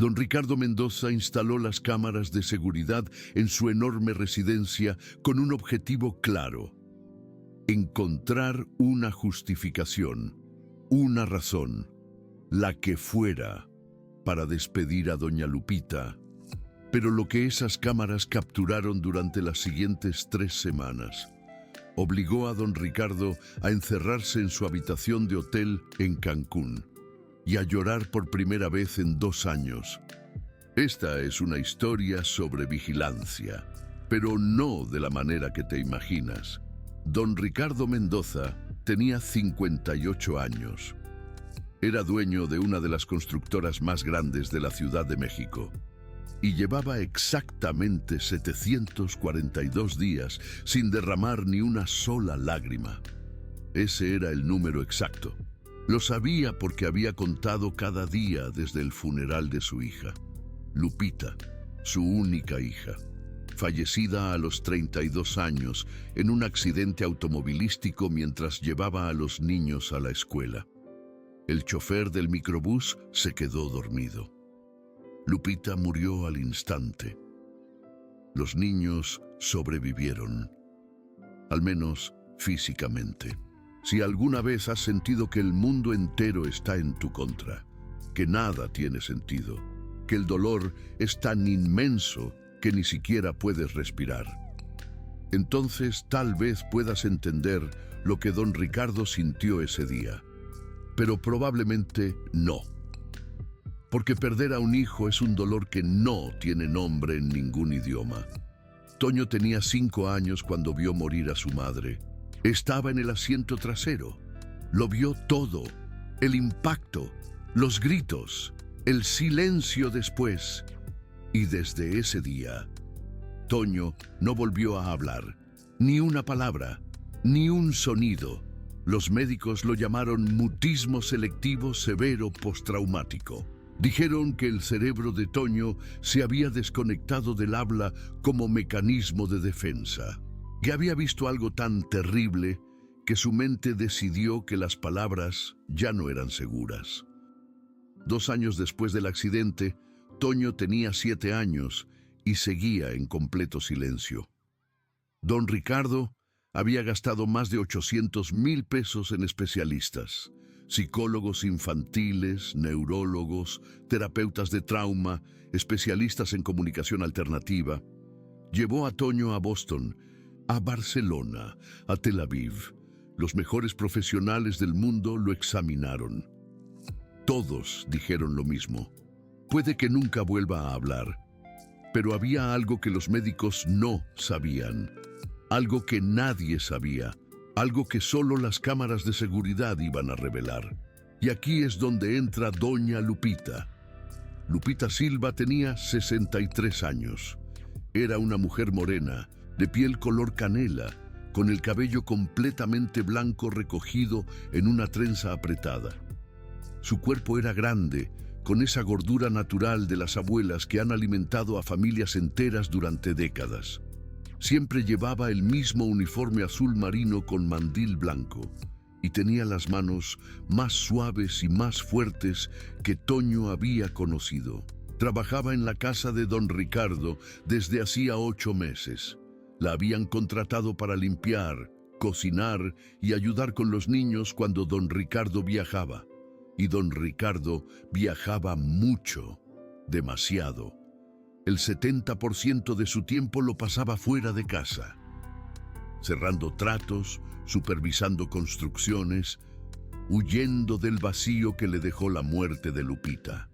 Don Ricardo Mendoza instaló las cámaras de seguridad en su enorme residencia con un objetivo claro: encontrar una justificación, una razón, la que fuera, para despedir a doña Lupita. Pero lo que esas cámaras capturaron durante las siguientes 3 semanas obligó a don Ricardo a encerrarse en su habitación de hotel en Cancún y a llorar por primera vez en 2 años. Esta es una historia sobre vigilancia, pero no de la manera que te imaginas. Don Ricardo Mendoza tenía 58 años. Era dueño de una de las constructoras más grandes de la Ciudad de México y llevaba exactamente 742 días sin derramar ni una sola lágrima. Ese era el número exacto. Lo sabía porque había contado cada día desde el funeral de su hija, Lupita, su única hija, fallecida a los 32 años en un accidente automovilístico mientras llevaba a los niños a la escuela. El chofer del microbús se quedó dormido. Lupita murió al instante. Los niños sobrevivieron, al menos físicamente. Si alguna vez has sentido que el mundo entero está en tu contra, que nada tiene sentido, que el dolor es tan inmenso que ni siquiera puedes respirar, entonces tal vez puedas entender lo que don Ricardo sintió ese día. Pero probablemente no. Porque perder a un hijo es un dolor que no tiene nombre en ningún idioma. Toño tenía 5 años cuando vio morir a su madre. Estaba en el asiento trasero. Lo vio todo: el impacto, los gritos, el silencio después. Y desde ese día, Toño no volvió a hablar, ni una palabra, ni un sonido. Los médicos lo llamaron mutismo selectivo severo postraumático. Dijeron que el cerebro de Toño se había desconectado del habla como mecanismo de defensa, que había visto algo tan terrible que su mente decidió que las palabras ya no eran seguras. 2 años después del accidente, Toño tenía 7 años y seguía en completo silencio. Don Ricardo había gastado más de 800,000 pesos en especialistas: psicólogos infantiles, neurólogos, terapeutas de trauma, especialistas en comunicación alternativa. Llevó a Toño a Boston, a Barcelona, a Tel Aviv. Los mejores profesionales del mundo lo examinaron. Todos dijeron lo mismo: puede que nunca vuelva a hablar. Pero había algo que los médicos no sabían, algo que nadie sabía, algo que solo las cámaras de seguridad iban a revelar. Y aquí es donde entra doña Lupita. Lupita Silva tenía 63 años. Era una mujer morena, de piel color canela, con el cabello completamente blanco recogido en una trenza apretada. Su cuerpo era grande, con esa gordura natural de las abuelas que han alimentado a familias enteras durante décadas. Siempre llevaba el mismo uniforme azul marino con mandil blanco y tenía las manos más suaves y más fuertes que Toño había conocido. Trabajaba en la casa de don Ricardo desde hacía 8 meses. La habían contratado para limpiar, cocinar y ayudar con los niños cuando don Ricardo viajaba. Y don Ricardo viajaba mucho, demasiado. El 70% de su tiempo lo pasaba fuera de casa, cerrando tratos, supervisando construcciones, huyendo del vacío que le dejó la muerte de Lupita.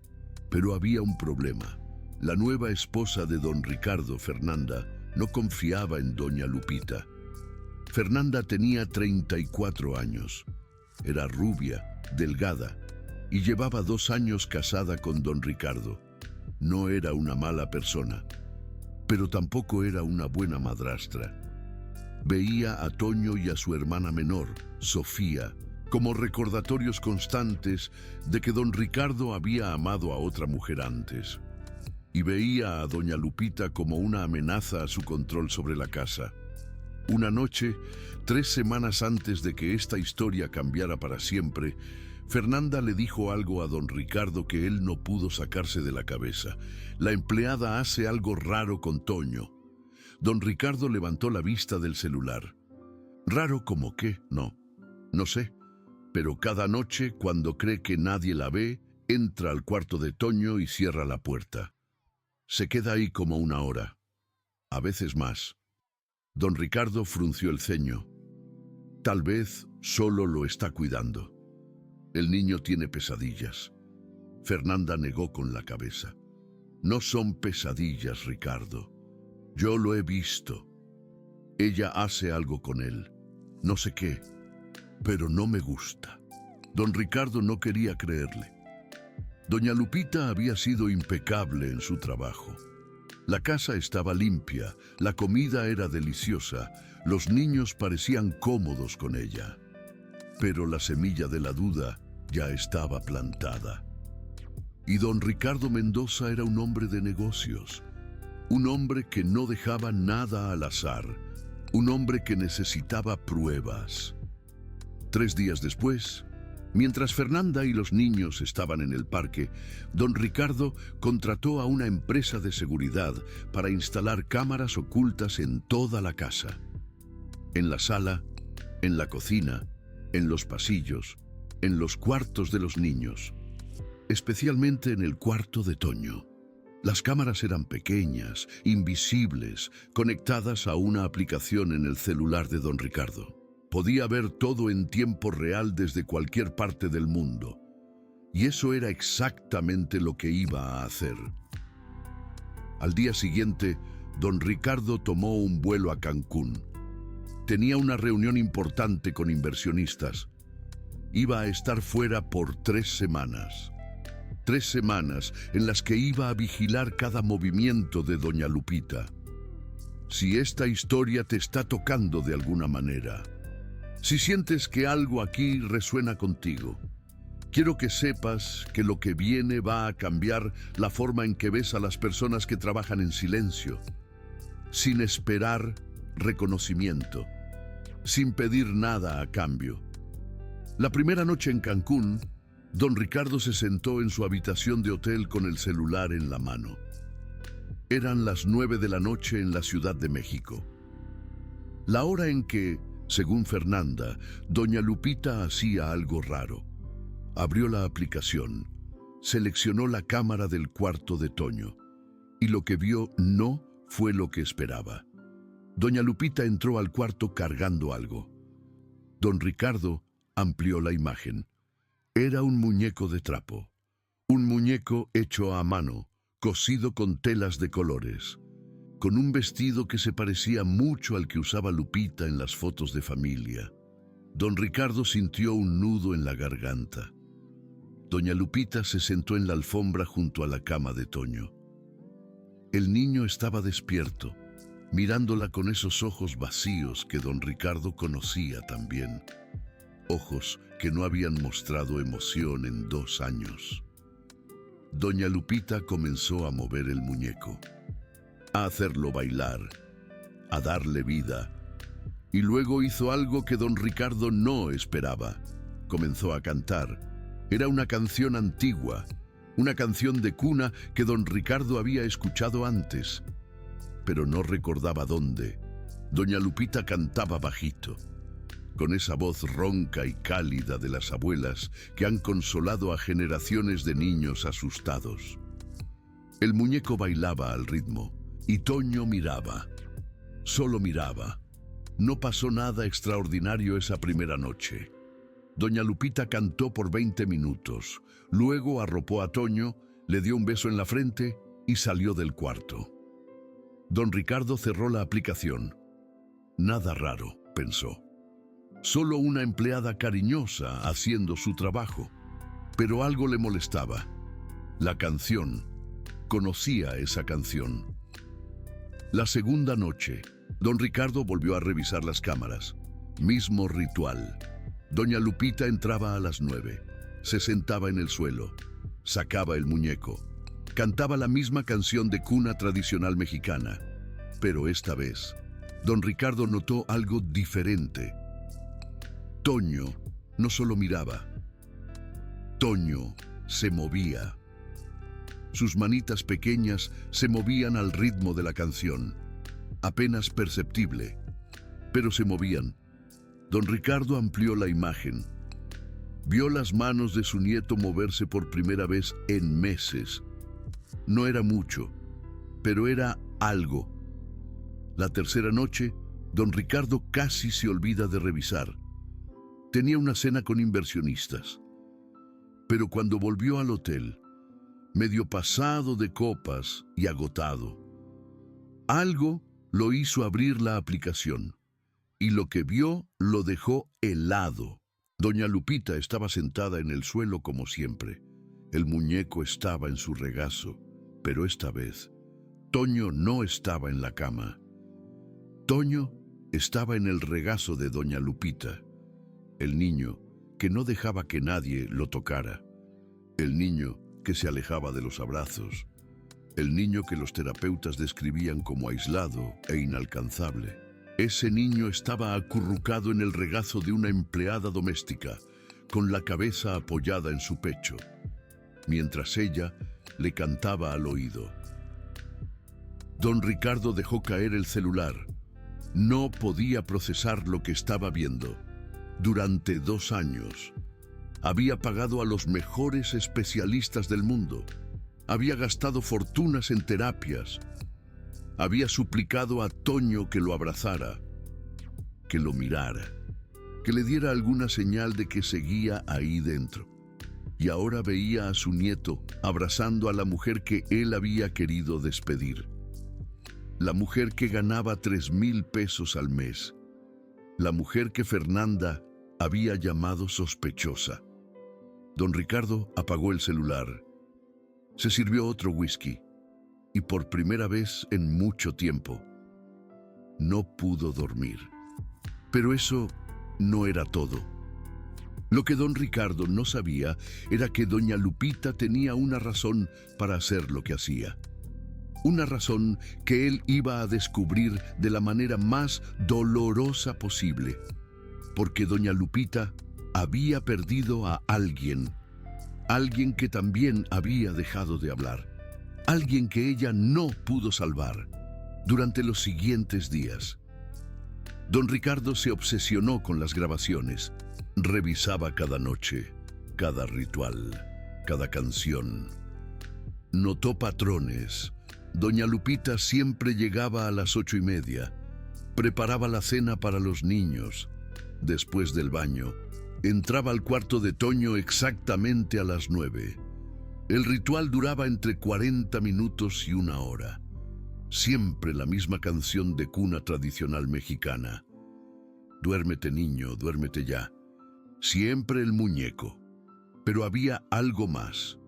Pero había un problema. La nueva esposa de don Ricardo, Fernanda, no confiaba en doña Lupita. Fernanda tenía 34 años. Era rubia, delgada, y llevaba 2 años casada con don Ricardo. No era una mala persona, pero tampoco era una buena madrastra. Veía a Toño y a su hermana menor, Sofía, como recordatorios constantes de que don Ricardo había amado a otra mujer antes. Y veía a doña Lupita como una amenaza a su control sobre la casa. Una noche, 3 semanas antes de que esta historia cambiara para siempre, Fernanda le dijo algo a don Ricardo que él no pudo sacarse de la cabeza. La empleada hace algo raro con Toño. Don Ricardo levantó la vista del celular. ¿Raro como qué? No sé. Pero cada noche, cuando cree que nadie la ve, entra al cuarto de Toño y cierra la puerta. Se queda ahí como una hora, a veces más. Don Ricardo frunció el ceño. Tal vez solo lo está cuidando. El niño tiene pesadillas. Fernanda negó con la cabeza. No son pesadillas, Ricardo. Yo lo he visto. Ella hace algo con él. No sé qué, pero no me gusta. Don Ricardo no quería creerle. Doña Lupita había sido impecable en su trabajo. La casa estaba limpia, la comida era deliciosa, los niños parecían cómodos con ella. Pero la semilla de la duda ya estaba plantada. Y don Ricardo Mendoza era un hombre de negocios, un hombre que no dejaba nada al azar, un hombre que necesitaba pruebas. 3 días después, mientras Fernanda y los niños estaban en el parque, don Ricardo contrató a una empresa de seguridad para instalar cámaras ocultas en toda la casa. En la sala, en la cocina, en los pasillos, en los cuartos de los niños, especialmente en el cuarto de Toño. Las cámaras eran pequeñas, invisibles, conectadas a una aplicación en el celular de don Ricardo. Podía ver todo en tiempo real desde cualquier parte del mundo. Y eso era exactamente lo que iba a hacer. Al día siguiente, don Ricardo tomó un vuelo a Cancún. Tenía una reunión importante con inversionistas. Iba a estar fuera por 3 semanas. 3 semanas en las que iba a vigilar cada movimiento de doña Lupita. Si esta historia te está tocando de alguna manera, si sientes que algo aquí resuena contigo, quiero que sepas que lo que viene va a cambiar la forma en que ves a las personas que trabajan en silencio, sin esperar reconocimiento, sin pedir nada a cambio. La primera noche en Cancún, don Ricardo se sentó en su habitación de hotel con el celular en la mano. Eran las 9 de la noche en la Ciudad de México. La hora en que, según Fernanda, doña Lupita hacía algo raro. Abrió la aplicación, seleccionó la cámara del cuarto de Toño, y lo que vio no fue lo que esperaba. Doña Lupita entró al cuarto cargando algo. Don Ricardo amplió la imagen. Era un muñeco de trapo, un muñeco hecho a mano, cosido con telas de colores, con un vestido que se parecía mucho al que usaba Lupita en las fotos de familia. Don Ricardo sintió un nudo en la garganta. Doña Lupita se sentó en la alfombra junto a la cama de Toño. El niño estaba despierto, mirándola con esos ojos vacíos que don Ricardo conocía también. Ojos que no habían mostrado emoción en 2 años. Doña Lupita comenzó a mover el muñeco, a hacerlo bailar, a darle vida. Y luego hizo algo que don Ricardo no esperaba. Comenzó a cantar. Era una canción antigua, una canción de cuna que don Ricardo había escuchado antes, pero no recordaba dónde. Doña Lupita cantaba bajito, con esa voz ronca y cálida de las abuelas que han consolado a generaciones de niños asustados. El muñeco bailaba al ritmo, y Toño miraba. Solo miraba. No pasó nada extraordinario esa primera noche. Doña Lupita cantó por 20 minutos, luego arropó a Toño, le dio un beso en la frente y salió del cuarto. Don Ricardo cerró la aplicación. Nada raro, pensó. Solo una empleada cariñosa haciendo su trabajo. Pero algo le molestaba. La canción. Conocía esa canción. La segunda noche, don Ricardo volvió a revisar las cámaras. Mismo ritual. Doña Lupita entraba a las 9. Se sentaba en el suelo. Sacaba el muñeco. Cantaba la misma canción de cuna tradicional mexicana. Pero esta vez, don Ricardo notó algo diferente. Toño no solo miraba, Toño se movía. Sus manitas pequeñas se movían al ritmo de la canción, apenas perceptible, pero se movían. Don Ricardo amplió la imagen. Vio las manos de su nieto moverse por primera vez en meses. No era mucho, pero era algo. La tercera noche, don Ricardo casi se olvida de revisar. Tenía una cena con inversionistas. Pero cuando volvió al hotel, medio pasado de copas y agotado, algo lo hizo abrir la aplicación, y lo que vio lo dejó helado. Doña Lupita estaba sentada en el suelo como siempre. El muñeco estaba en su regazo, pero esta vez, Toño no estaba en la cama. Toño estaba en el regazo de doña Lupita, el niño que no dejaba que nadie lo tocara, el niño que se alejaba de los abrazos, el niño que los terapeutas describían como aislado e inalcanzable. Ese niño estaba acurrucado en el regazo de una empleada doméstica, con la cabeza apoyada en su pecho, mientras ella le cantaba al oído. Don Ricardo dejó caer el celular. No podía procesar lo que estaba viendo. Durante 2 años, había pagado a los mejores especialistas del mundo. Había gastado fortunas en terapias. Había suplicado a Toño que lo abrazara, que lo mirara, que le diera alguna señal de que seguía ahí dentro. Y ahora veía a su nieto abrazando a la mujer que él había querido despedir. La mujer que ganaba 3,000 pesos al mes. La mujer que Fernanda había llamado sospechosa. Don Ricardo apagó el celular. Se sirvió otro whisky. Y por primera vez en mucho tiempo, no pudo dormir. Pero eso no era todo. Lo que don Ricardo no sabía era que doña Lupita tenía una razón para hacer lo que hacía. Una razón que él iba a descubrir de la manera más dolorosa posible. Porque doña Lupita había perdido a alguien. Alguien que también había dejado de hablar. Alguien que ella no pudo salvar durante los siguientes días. Don Ricardo se obsesionó con las grabaciones. Revisaba cada noche, cada ritual, cada canción. Notó patrones. Doña Lupita siempre llegaba a las 8:30. Preparaba la cena para los niños. Después del baño, entraba al cuarto de Toño exactamente a las 9. El ritual duraba entre 40 minutos y 1 hora. Siempre la misma canción de cuna tradicional mexicana. Duérmete, niño, duérmete ya. Siempre el muñeco. Pero había algo más.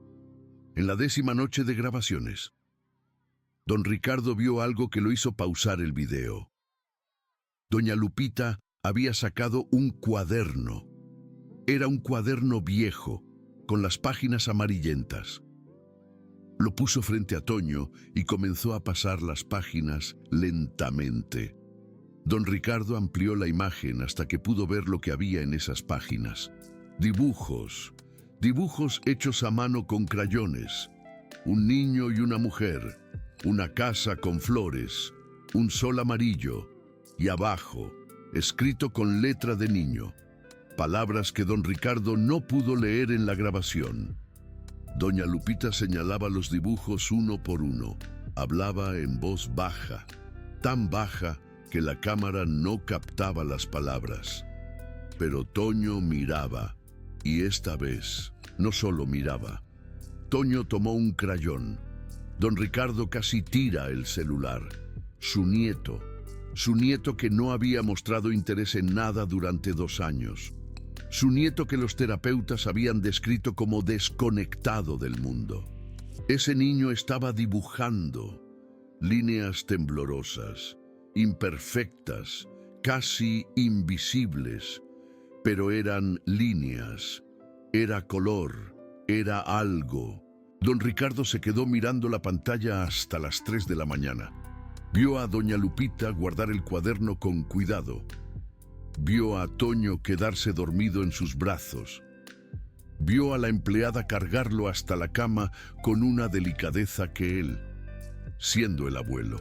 En la 10ª noche de grabaciones, don Ricardo vio algo que lo hizo pausar el video. Doña Lupita había sacado un cuaderno. Era un cuaderno viejo, con las páginas amarillentas. Lo puso frente a Toño y comenzó a pasar las páginas lentamente. Don Ricardo amplió la imagen hasta que pudo ver lo que había en esas páginas. Dibujos, dibujos hechos a mano con crayones. Un niño y una mujer, una casa con flores, un sol amarillo y abajo, escrito con letra de niño, palabras que don Ricardo no pudo leer en la grabación. Doña Lupita señalaba los dibujos uno por uno. Hablaba en voz baja, tan baja que la cámara no captaba las palabras. Pero Toño miraba, y esta vez no solo miraba. Toño tomó un crayón. Don Ricardo casi tira el celular. Su nieto que no había mostrado interés en nada durante 2 años. Su nieto que los terapeutas habían descrito como desconectado del mundo. Ese niño estaba dibujando líneas temblorosas, imperfectas, casi invisibles, pero eran líneas, era color, era algo. Don Ricardo se quedó mirando la pantalla hasta las 3 de la mañana. Vio a doña Lupita guardar el cuaderno con cuidado. Vio a Toño quedarse dormido en sus brazos. Vio a la empleada cargarlo hasta la cama con una delicadeza que él, siendo el abuelo,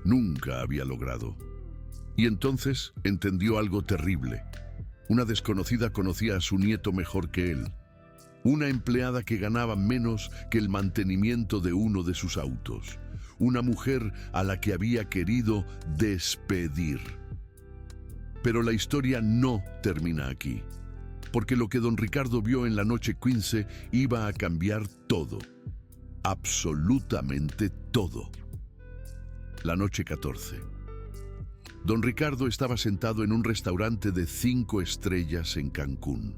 nunca había logrado. Y entonces entendió algo terrible. Una desconocida conocía a su nieto mejor que él. Una empleada que ganaba menos que el mantenimiento de uno de sus autos. Una mujer a la que había querido despedir. Pero la historia no termina aquí, porque lo que don Ricardo vio en la noche 15 iba a cambiar todo. Absolutamente todo. La noche 14. Don Ricardo estaba sentado en un restaurante de 5 estrellas en Cancún,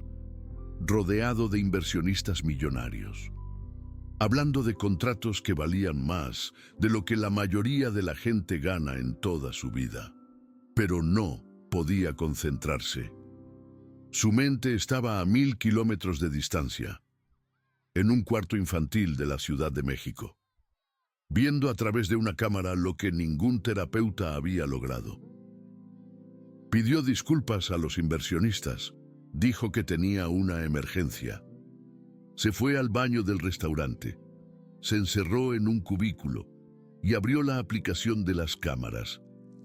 rodeado de inversionistas millonarios, hablando de contratos que valían más de lo que la mayoría de la gente gana en toda su vida. Pero no podía concentrarse. Su mente estaba a 1000 kilómetros de distancia, en un cuarto infantil de la Ciudad de México, viendo a través de una cámara lo que ningún terapeuta había logrado. Pidió disculpas a los inversionistas, dijo que tenía una emergencia. Se fue al baño del restaurante, se encerró en un cubículo y abrió la aplicación de las cámaras.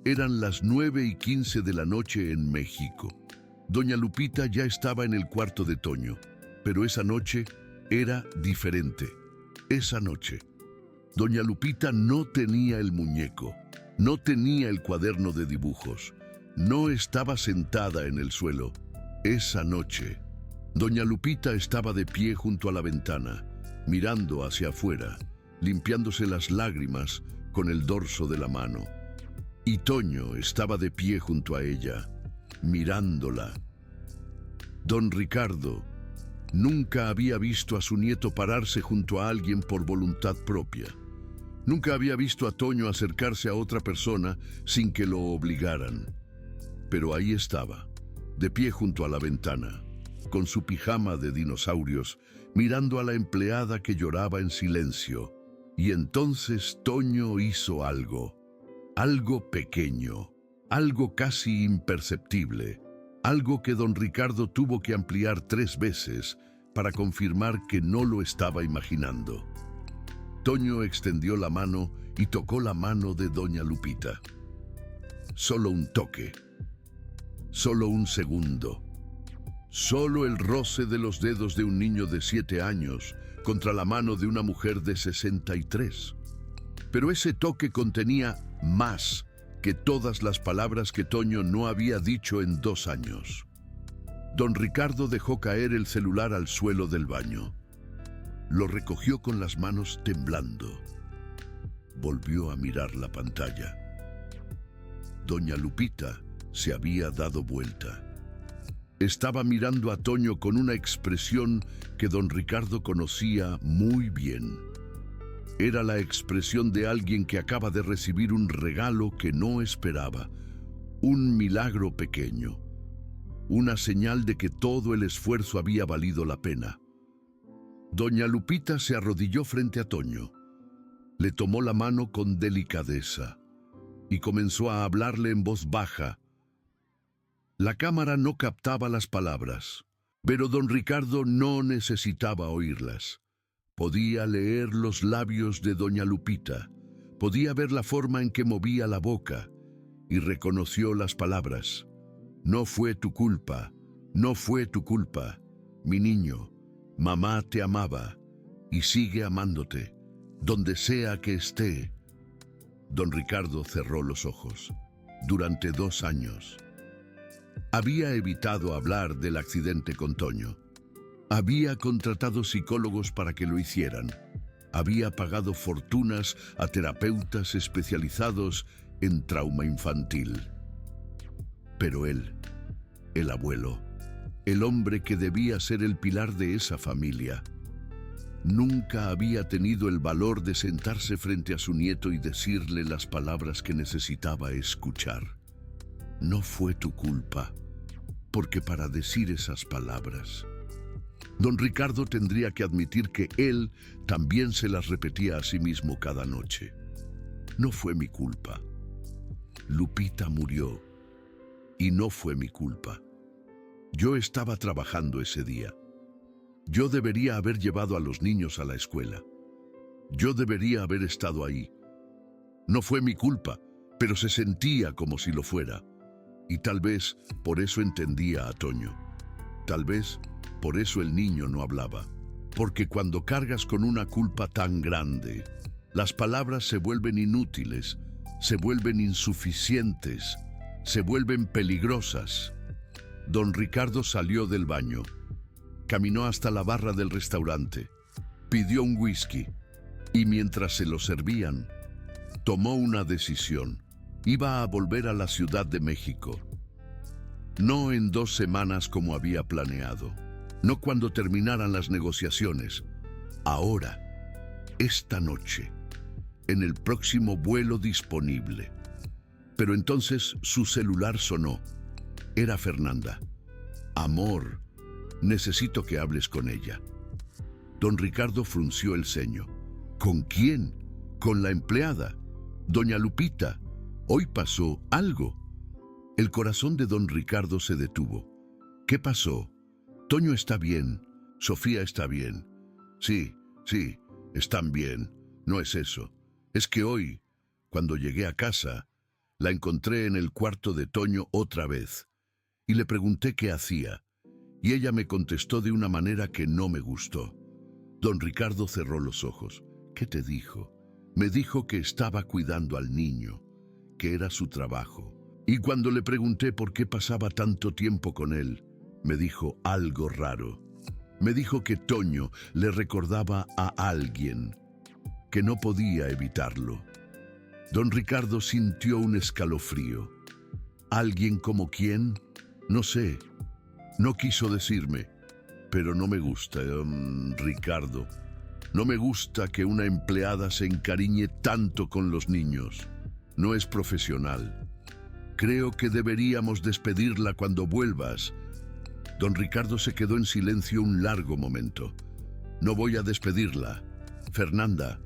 Eran las 9:15 de la noche en México. Doña Lupita ya estaba en el cuarto de Toño, pero esa noche era diferente. Esa noche, Doña Lupita no tenía el muñeco, no tenía el cuaderno de dibujos, no estaba sentada en el suelo. Esa noche, Doña Lupita estaba de pie junto a la ventana, mirando hacia afuera, limpiándose las lágrimas con el dorso de la mano. Y Toño estaba de pie junto a ella, mirándola. Don Ricardo nunca había visto a su nieto pararse junto a alguien por voluntad propia. Nunca había visto a Toño acercarse a otra persona sin que lo obligaran. Pero ahí estaba, de pie junto a la ventana, con su pijama de dinosaurios, mirando a la empleada que lloraba en silencio. Y entonces Toño hizo algo pequeño, algo casi imperceptible, algo que don Ricardo tuvo que ampliar 3 veces para confirmar que no lo estaba imaginando. Toño extendió la mano y tocó la mano de doña Lupita. Solo un toque, solo un segundo, solo el roce de los dedos de un niño de 7 años contra la mano de una mujer de 63. Pero ese toque contenía más que todas las palabras que Toño no había dicho en 2 años. Don Ricardo dejó caer el celular al suelo del baño. Lo recogió con las manos temblando. Volvió a mirar la pantalla. Doña Lupita se había dado vuelta. Estaba mirando a Toño con una expresión que don Ricardo conocía muy bien. Era la expresión de alguien que acaba de recibir un regalo que no esperaba, un milagro pequeño, una señal de que todo el esfuerzo había valido la pena. Doña Lupita se arrodilló frente a Toño, le tomó la mano con delicadeza y comenzó a hablarle en voz baja. La cámara no captaba las palabras, pero don Ricardo no necesitaba oírlas. Podía leer los labios de doña Lupita, podía ver la forma en que movía la boca y reconoció las palabras. No fue tu culpa, no fue tu culpa, mi niño. Mamá te amaba y sigue amándote, donde sea que esté. Don Ricardo cerró los ojos. Durante 2 años. Había evitado hablar del accidente con Toño. Había contratado psicólogos para que lo hicieran. Había pagado fortunas a terapeutas especializados en trauma infantil. Pero él, el abuelo, el hombre que debía ser el pilar de esa familia, nunca había tenido el valor de sentarse frente a su nieto y decirle las palabras que necesitaba escuchar. No fue tu culpa, porque para decir esas palabras, don Ricardo tendría que admitir que él también se las repetía a sí mismo cada noche. No fue mi culpa. Lupita murió y no fue mi culpa. Yo estaba trabajando ese día. Yo debería haber llevado a los niños a la escuela. Yo debería haber estado ahí. No fue mi culpa, pero se sentía como si lo fuera. Y tal vez por eso entendía a Toño. Tal vez por eso el niño no hablaba. Porque cuando cargas con una culpa tan grande, las palabras se vuelven inútiles, se vuelven insuficientes, se vuelven peligrosas. Don Ricardo salió del baño. Caminó hasta la barra del restaurante, pidió un whisky y mientras se lo servían, tomó una decisión. Iba a volver a la Ciudad de México. No en 2 semanas como había planeado, no cuando terminaran las negociaciones. Ahora, esta noche, en el próximo vuelo disponible. Pero entonces su celular sonó. Era Fernanda. Amor, necesito que hables con ella. Don Ricardo frunció el ceño. ¿Con quién? Con la empleada. Doña Lupita. Hoy pasó algo. El corazón de don Ricardo se detuvo. ¿Qué pasó? Toño está bien. Sofía está bien. Sí, están bien. No es eso. Es que hoy, cuando llegué a casa, la encontré en el cuarto de Toño otra vez. Y le pregunté qué hacía. Y ella me contestó de una manera que no me gustó. Don Ricardo cerró los ojos. ¿Qué te dijo? Me dijo que estaba cuidando al niño, que era su trabajo. Y cuando le pregunté por qué pasaba tanto tiempo con él, me dijo algo raro. Me dijo que Toño le recordaba a alguien, que no podía evitarlo. Don Ricardo sintió un escalofrío. ¿Alguien como quién? No sé. No quiso decirme, pero no me gusta, Ricardo. No me gusta que una empleada se encariñe tanto con los niños. No es profesional. Creo que deberíamos despedirla cuando vuelvas. Don Ricardo se quedó en silencio un largo momento. No voy a despedirla, Fernanda,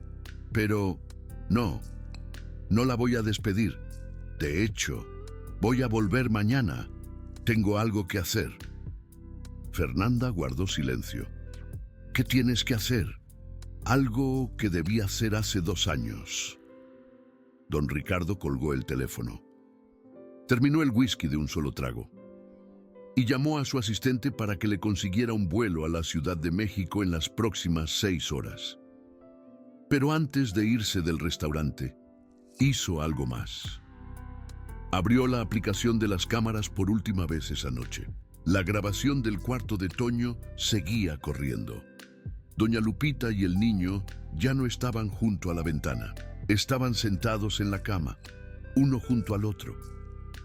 pero no la voy a despedir. De hecho, voy a volver mañana. Tengo algo que hacer. Fernanda guardó silencio. ¿Qué tienes que hacer? Algo que debía hacer hace 2 años. Don Ricardo colgó el teléfono. Terminó el whisky de un solo trago. Y llamó a su asistente para que le consiguiera un vuelo a la Ciudad de México en las próximas 6 horas. Pero antes de irse del restaurante, hizo algo más. Abrió la aplicación de las cámaras por última vez esa noche. La grabación del cuarto de Toño seguía corriendo. Doña Lupita y el niño ya no estaban junto a la ventana. Estaban sentados en la cama, uno junto al otro.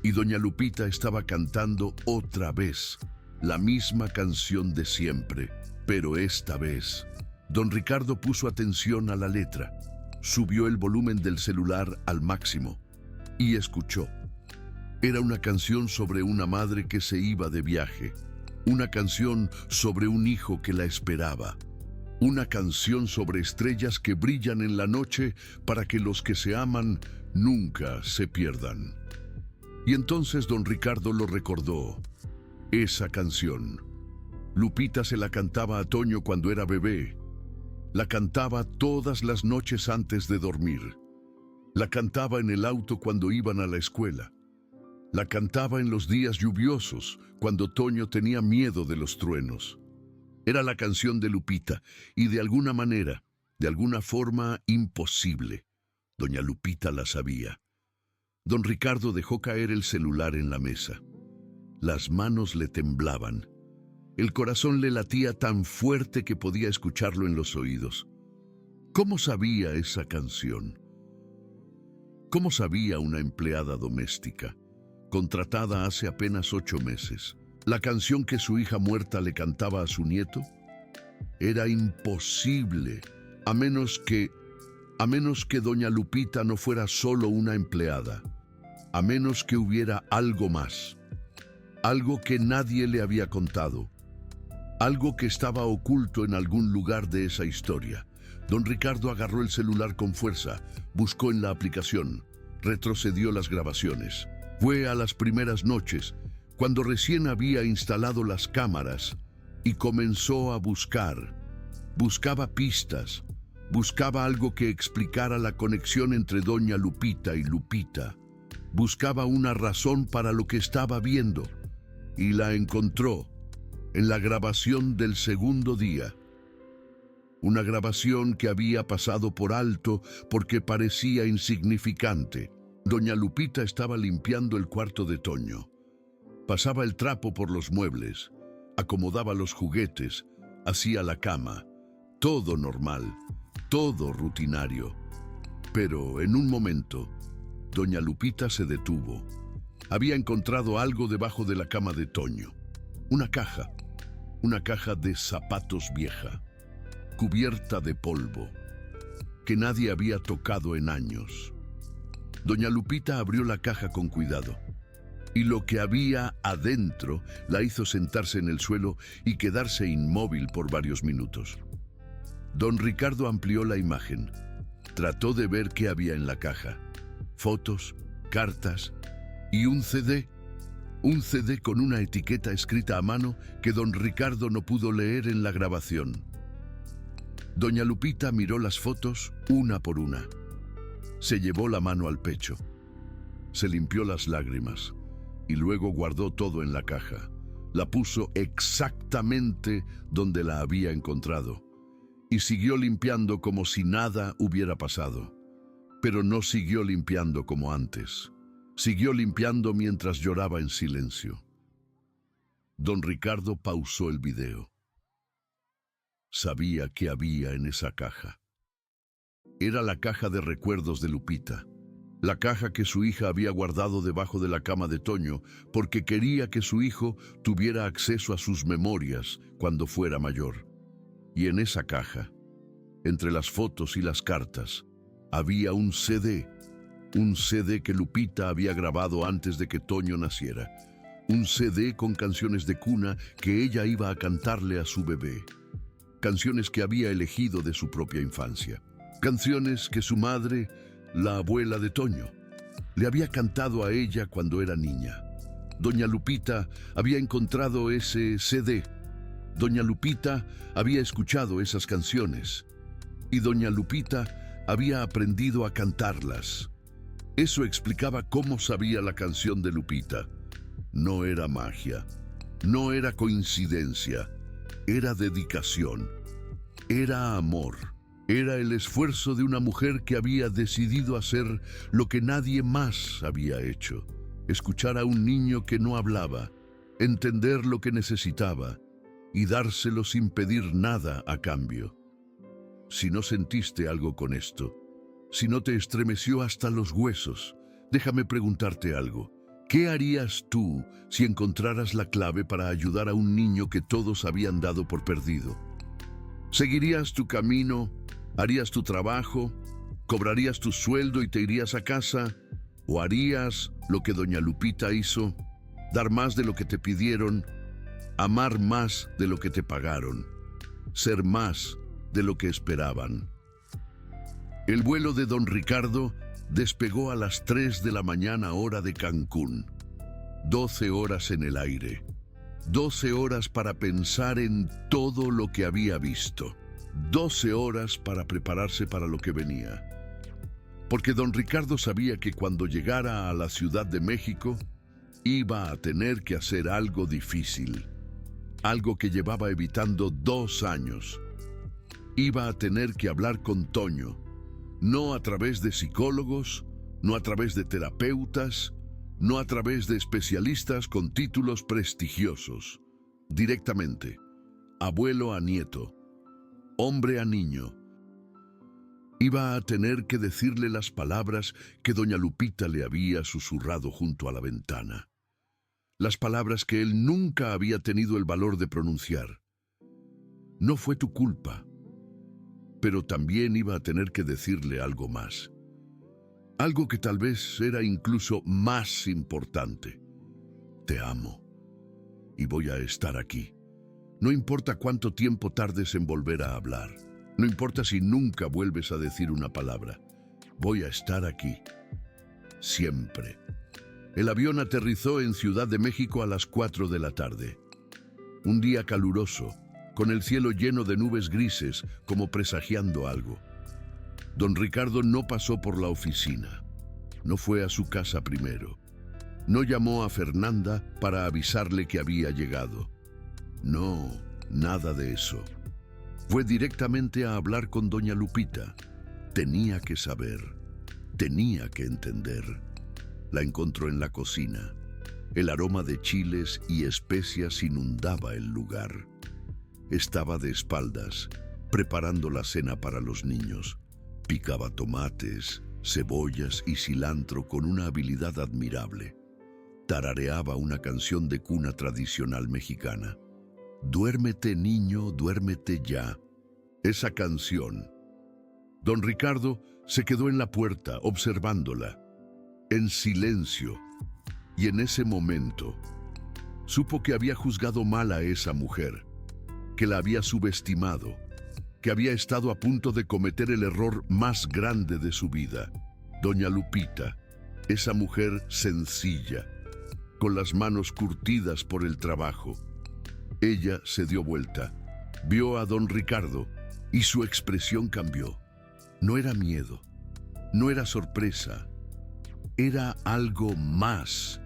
Y doña Lupita estaba cantando otra vez la misma canción de siempre. Pero esta vez, don Ricardo puso atención a la letra, subió el volumen del celular al máximo y escuchó. Era una canción sobre una madre que se iba de viaje, una canción sobre un hijo que la esperaba, una canción sobre estrellas que brillan en la noche para que los que se aman nunca se pierdan. Y entonces don Ricardo lo recordó, esa canción. Lupita se la cantaba a Toño cuando era bebé, la cantaba todas las noches antes de dormir, la cantaba en el auto cuando iban a la escuela. La cantaba en los días lluviosos, cuando Toño tenía miedo de los truenos. Era la canción de Lupita, y de alguna manera, de alguna forma imposible, doña Lupita la sabía. Don Ricardo dejó caer el celular en la mesa. Las manos le temblaban. El corazón le latía tan fuerte que podía escucharlo en los oídos. ¿Cómo sabía esa canción? ¿Cómo sabía una empleada doméstica, contratada hace apenas 8 meses, la canción que su hija muerta le cantaba a su nieto? Era imposible, a menos que doña Lupita no fuera solo una empleada, a menos que hubiera algo más, algo que nadie le había contado, algo que estaba oculto en algún lugar de esa historia. Don Ricardo agarró el celular con fuerza, buscó en la aplicación, retrocedió las grabaciones. Fue a las primeras noches, cuando recién había instalado las cámaras, y comenzó a buscar. Buscaba pistas, buscaba algo que explicara la conexión entre doña Lupita y Lupita. Buscaba una razón para lo que estaba viendo y la encontró en la grabación del segundo día. Una grabación que había pasado por alto porque parecía insignificante. Doña Lupita estaba limpiando el cuarto de Toño. Pasaba el trapo por los muebles, acomodaba los juguetes, hacía la cama. Todo normal, todo rutinario. Pero en un momento, doña Lupita se detuvo. Había encontrado algo debajo de la cama de Toño. Una caja de zapatos vieja, cubierta de polvo, que nadie había tocado en años. Doña Lupita abrió la caja con cuidado, y lo que había adentro la hizo sentarse en el suelo y quedarse inmóvil por varios minutos. Don Ricardo amplió la imagen. Trató de ver qué había en la caja. Fotos, cartas y un CD. Un CD con una etiqueta escrita a mano que don Ricardo no pudo leer en la grabación. Doña Lupita miró las fotos una por una. Se llevó la mano al pecho. Se limpió las lágrimas y luego guardó todo en la caja. La puso exactamente donde la había encontrado y siguió limpiando como si nada hubiera pasado. Pero no siguió limpiando como antes. Siguió limpiando mientras lloraba en silencio. Don Ricardo pausó el video. Sabía qué había en esa caja. Era la caja de recuerdos de Lupita. La caja que su hija había guardado debajo de la cama de Toño porque quería que su hijo tuviera acceso a sus memorias cuando fuera mayor. Y en esa caja, entre las fotos y las cartas, había un CD que Lupita había grabado antes de que Toño naciera. Un CD con canciones de cuna que ella iba a cantarle a su bebé. Canciones que había elegido de su propia infancia. Canciones que su madre, la abuela de Toño, le había cantado a ella cuando era niña. Doña Lupita había encontrado ese CD. Doña Lupita había escuchado esas canciones. Y doña Lupita había aprendido a cantarlas. Eso explicaba cómo sabía la canción de Lupita. No era magia, no era coincidencia, era dedicación, era amor. Era el esfuerzo de una mujer que había decidido hacer lo que nadie más había hecho. Escuchar a un niño que no hablaba, entender lo que necesitaba y dárselo sin pedir nada a cambio. Si no sentiste algo con esto, si no te estremeció hasta los huesos, déjame preguntarte algo. ¿Qué harías tú si encontraras la clave para ayudar a un niño que todos habían dado por perdido? ¿Seguirías tu camino? ¿Harías tu trabajo? ¿Cobrarías tu sueldo y te irías a casa? ¿O harías lo que doña Lupita hizo? Dar más de lo que te pidieron, amar más de lo que te pagaron, ser más de lo que esperaban. El vuelo de don Ricardo despegó a las 3 de la mañana hora de Cancún. 12 horas en el aire. 12 horas para pensar en todo lo que había visto. 12 horas para prepararse para lo que venía. Porque don Ricardo sabía que cuando llegara a la Ciudad de México, iba a tener que hacer algo difícil. Algo que llevaba evitando 2 años. Iba a tener que hablar con Toño. No a través de psicólogos, no a través de terapeutas, no a través de especialistas con títulos prestigiosos. Directamente, abuelo a nieto, hombre a niño. Iba a tener que decirle las palabras que doña Lupita le había susurrado junto a la ventana. Las palabras que él nunca había tenido el valor de pronunciar. No fue tu culpa. Pero también iba a tener que decirle algo más. Algo que tal vez era incluso más importante. Te amo. Y voy a estar aquí. No importa cuánto tiempo tardes en volver a hablar. No importa si nunca vuelves a decir una palabra. Voy a estar aquí. Siempre. El avión aterrizó en Ciudad de México a las 4 de la tarde. Un día caluroso, con el cielo lleno de nubes grises, como presagiando algo. Don Ricardo no pasó por la oficina. No fue a su casa primero. No llamó a Fernanda para avisarle que había llegado. No, nada de eso. Fue directamente a hablar con doña Lupita. Tenía que saber, tenía que entender. La encontró en la cocina. El aroma de chiles y especias inundaba el lugar. Estaba de espaldas, preparando la cena para los niños. Picaba tomates, cebollas y cilantro con una habilidad admirable. Tarareaba una canción de cuna tradicional mexicana. Duérmete, niño, duérmete ya. Esa canción. Don Ricardo se quedó en la puerta observándola, en silencio, y en ese momento supo que había juzgado mal a esa mujer, que la había subestimado, que había estado a punto de cometer el error más grande de su vida. Doña Lupita, esa mujer sencilla, con las manos curtidas por el trabajo. Ella se dio vuelta, vio a don Ricardo y su expresión cambió. No era miedo, no era sorpresa, era algo más.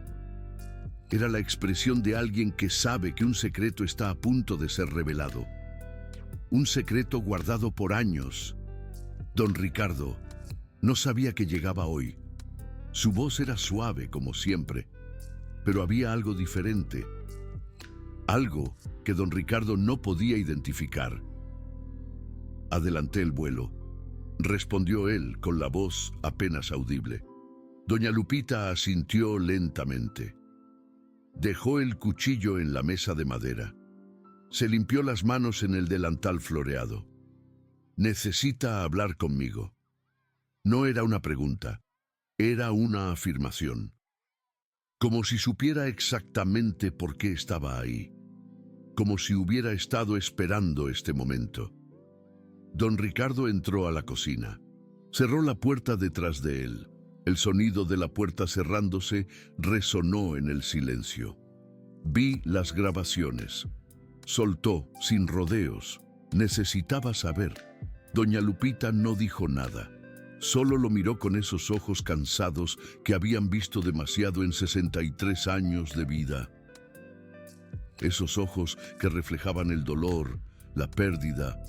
Era la expresión de alguien que sabe que un secreto está a punto de ser revelado. Un secreto guardado por años. Don Ricardo no sabía que llegaba hoy. Su voz era suave como siempre, pero había algo diferente. Algo que don Ricardo no podía identificar. Adelanté el vuelo, respondió él con la voz apenas audible. Doña Lupita asintió lentamente. Dejó el cuchillo en la mesa de madera. Se limpió las manos en el delantal floreado. Necesita hablar conmigo. No era una pregunta, era una afirmación. Como si supiera exactamente por qué estaba ahí. Como si hubiera estado esperando este momento. Don Ricardo entró a la cocina. Cerró la puerta detrás de él. El sonido de la puerta cerrándose resonó en el silencio. Vi las grabaciones. Soltó, sin rodeos. Necesitaba saber. Doña Lupita no dijo nada. Solo lo miró con esos ojos cansados que habían visto demasiado en 63 años de vida. Esos ojos que reflejaban el dolor, la pérdida,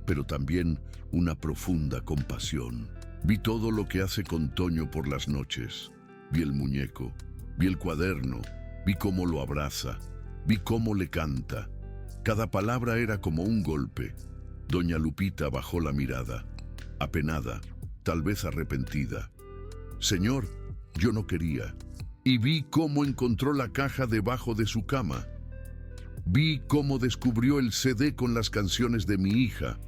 pero también una profunda compasión. Vi todo lo que hace con Toño por las noches. Vi el muñeco, vi el cuaderno, vi cómo lo abraza, vi cómo le canta. Cada palabra era como un golpe. Doña Lupita bajó la mirada, apenada, tal vez arrepentida. Señor, yo no quería. Y vi cómo encontró la caja debajo de su cama. Vi cómo descubrió el CD con las canciones de mi hija.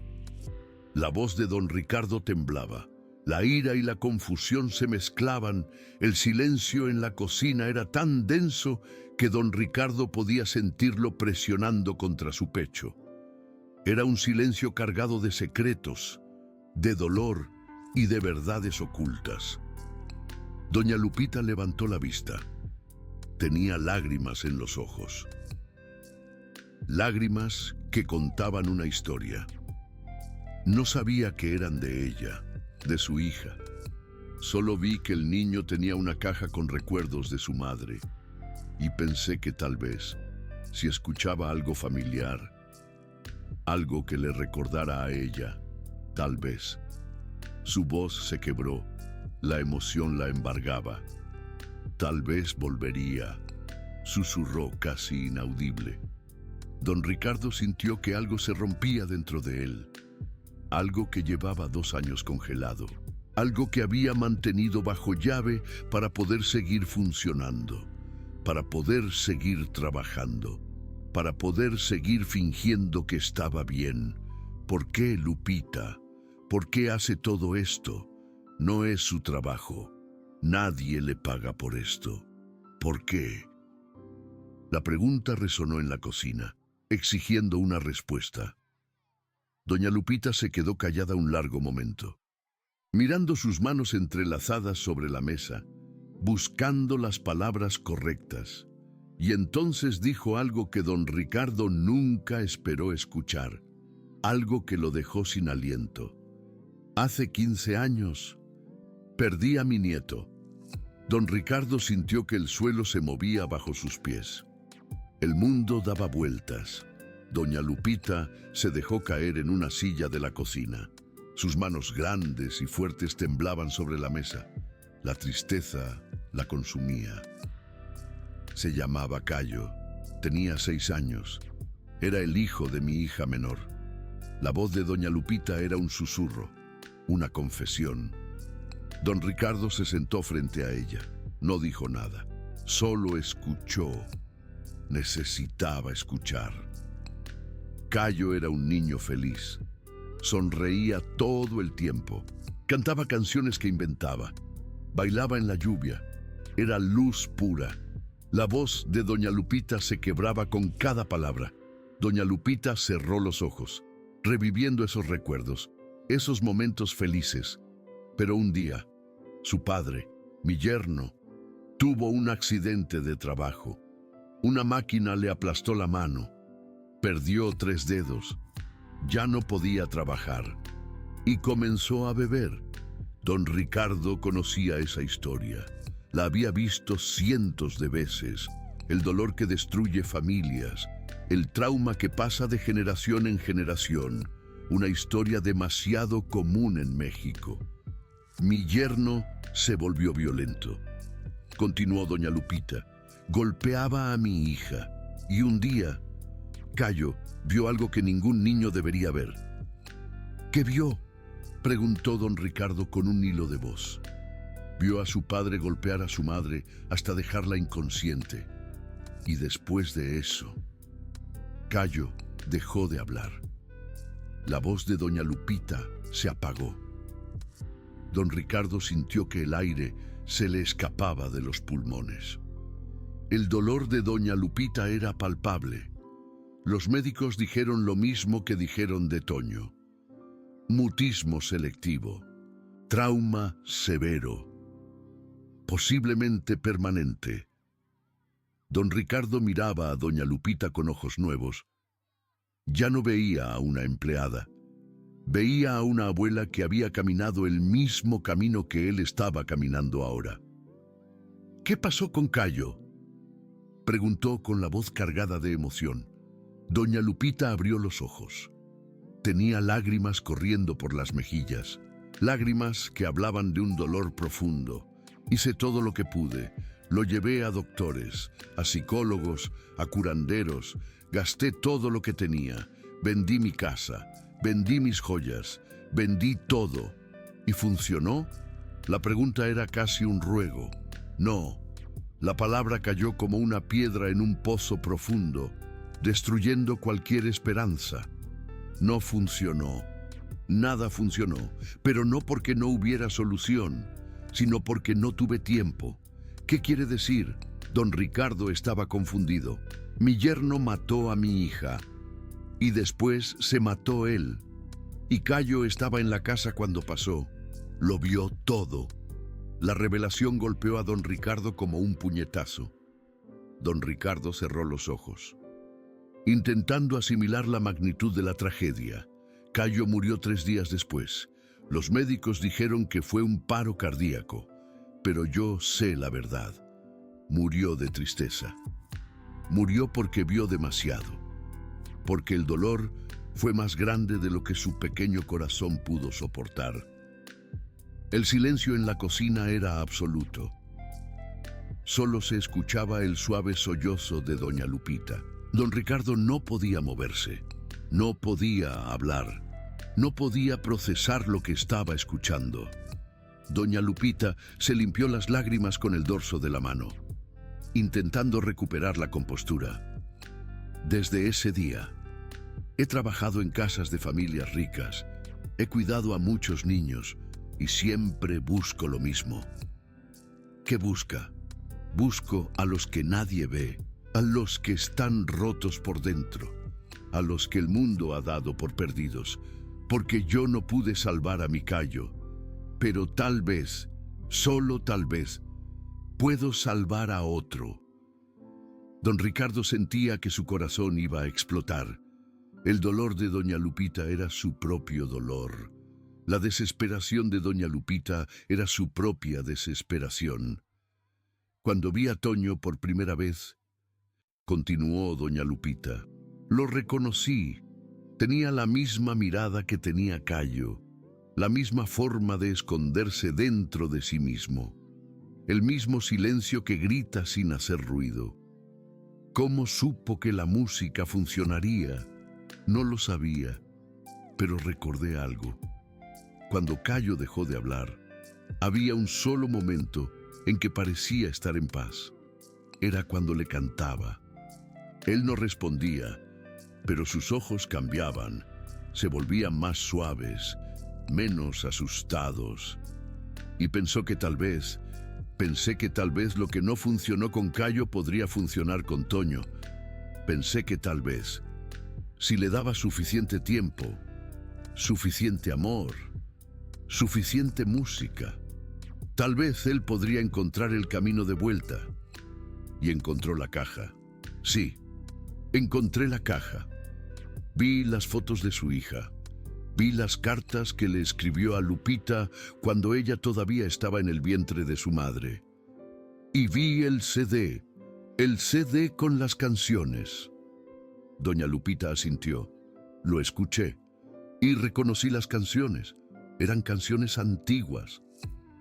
La voz de don Ricardo temblaba. La ira y la confusión se mezclaban. El silencio en la cocina era tan denso que don Ricardo podía sentirlo presionando contra su pecho. Era un silencio cargado de secretos, de dolor y de verdades ocultas. Doña Lupita levantó la vista. Tenía lágrimas en los ojos. Lágrimas que contaban una historia. No sabía que eran de ella, de su hija. Solo vi que el niño tenía una caja con recuerdos de su madre y pensé que tal vez, si escuchaba algo familiar, algo que le recordara a ella, tal vez. Su voz se quebró, la emoción la embargaba. Tal vez volvería, susurró casi inaudible. Don Ricardo sintió que algo se rompía dentro de él. Algo que llevaba 2 años congelado. Algo que había mantenido bajo llave para poder seguir funcionando. Para poder seguir trabajando. Para poder seguir fingiendo que estaba bien. ¿Por qué, Lupita? ¿Por qué hace todo esto? No es su trabajo. Nadie le paga por esto. ¿Por qué? La pregunta resonó en la cocina, exigiendo una respuesta. Doña Lupita se quedó callada un largo momento, mirando sus manos entrelazadas sobre la mesa, buscando las palabras correctas. Y entonces dijo algo que don Ricardo nunca esperó escuchar, algo que lo dejó sin aliento. Hace 15 años, perdí a mi nieto. Don Ricardo sintió que el suelo se movía bajo sus pies. El mundo daba vueltas. Doña Lupita se dejó caer en una silla de la cocina. Sus manos grandes y fuertes temblaban sobre la mesa. La tristeza la consumía. Se llamaba Cayo. Tenía 6 años. Era el hijo de mi hija menor. La voz de doña Lupita era un susurro, una confesión. Don Ricardo se sentó frente a ella. No dijo nada. Solo escuchó. Necesitaba escuchar. Cayo era un niño feliz. Sonreía todo el tiempo. Cantaba canciones que inventaba. Bailaba en la lluvia. Era luz pura. La voz de doña Lupita se quebraba con cada palabra. Doña Lupita cerró los ojos, reviviendo esos recuerdos, esos momentos felices. Pero un día, su padre, mi yerno, tuvo un accidente de trabajo. Una máquina le aplastó la mano. Perdió 3 dedos. Ya no podía trabajar. Y comenzó a beber. Don Ricardo conocía esa historia. La había visto cientos de veces. El dolor que destruye familias. El trauma que pasa de generación en generación. Una historia demasiado común en México. Mi yerno se volvió violento. Continuó doña Lupita. Golpeaba a mi hija. Y un día, Cayo vio algo que ningún niño debería ver. ¿Qué vio?, preguntó don Ricardo con un hilo de voz. Vio a su padre golpear a su madre hasta dejarla inconsciente. Y después de eso, Cayo dejó de hablar. La voz de doña Lupita se apagó. Don Ricardo sintió que el aire se le escapaba de los pulmones. El dolor de doña Lupita era palpable. Los médicos dijeron lo mismo que dijeron de Toño. Mutismo selectivo, trauma severo, posiblemente permanente. Don Ricardo miraba a doña Lupita con ojos nuevos. Ya no veía a una empleada. Veía a una abuela que había caminado el mismo camino que él estaba caminando ahora. ¿Qué pasó con Cayo?, preguntó con la voz cargada de emoción. Doña Lupita abrió los ojos. Tenía lágrimas corriendo por las mejillas, lágrimas que hablaban de un dolor profundo. Hice todo lo que pude. Lo llevé a doctores, a psicólogos, a curanderos. Gasté todo lo que tenía. Vendí mi casa, vendí mis joyas, vendí todo. ¿Y funcionó? La pregunta era casi un ruego. No. La palabra cayó como una piedra en un pozo profundo, destruyendo cualquier esperanza. No funcionó. Nada funcionó, pero no porque no hubiera solución, sino porque no tuve tiempo. ¿Qué quiere decir? Don Ricardo estaba confundido. Mi yerno mató a mi hija, y después se mató él. Y Cayo estaba en la casa cuando pasó. Lo vio todo. La revelación golpeó a don Ricardo como un puñetazo. Don Ricardo cerró los ojos, intentando asimilar la magnitud de la tragedia. Cayo murió 3 días después. Los médicos dijeron que fue un paro cardíaco, pero yo sé la verdad. Murió de tristeza. Murió porque vio demasiado, porque el dolor fue más grande de lo que su pequeño corazón pudo soportar. El silencio en la cocina era absoluto. Solo se escuchaba el suave sollozo de doña Lupita. Don Ricardo no podía moverse, no podía hablar, no podía procesar lo que estaba escuchando. Doña Lupita se limpió las lágrimas con el dorso de la mano, intentando recuperar la compostura. Desde ese día, he trabajado en casas de familias ricas, he cuidado a muchos niños y siempre busco lo mismo. ¿Qué busca? Busco a los que nadie ve, a los que están rotos por dentro, a los que el mundo ha dado por perdidos, porque yo no pude salvar a mi Cayo, pero tal vez, solo tal vez, puedo salvar a otro. Don Ricardo sentía que su corazón iba a explotar. El dolor de doña Lupita era su propio dolor. La desesperación de doña Lupita era su propia desesperación. Cuando vi a Toño por primera vez, continuó doña Lupita, lo reconocí. Tenía la misma mirada que tenía Cayo, la misma forma de esconderse dentro de sí mismo, el mismo silencio que grita sin hacer ruido. ¿Cómo supo que la música funcionaría? No lo sabía, pero recordé algo. Cuando Cayo dejó de hablar, había un solo momento en que parecía estar en paz. Era cuando le cantaba. Él no respondía, pero sus ojos cambiaban, se volvían más suaves, menos asustados. Y pensé que tal vez lo que no funcionó con Cayo podría funcionar con Toño. Pensé que tal vez, si le daba suficiente tiempo, suficiente amor, suficiente música, tal vez él podría encontrar el camino de vuelta. Y encontró la caja. Sí, encontré la caja. Vi las fotos de su hija. Vi las cartas que le escribió a Lupita cuando ella todavía estaba en el vientre de su madre. Y vi el CD con las canciones. Doña Lupita asintió. Lo escuché y reconocí las canciones. Eran canciones antiguas,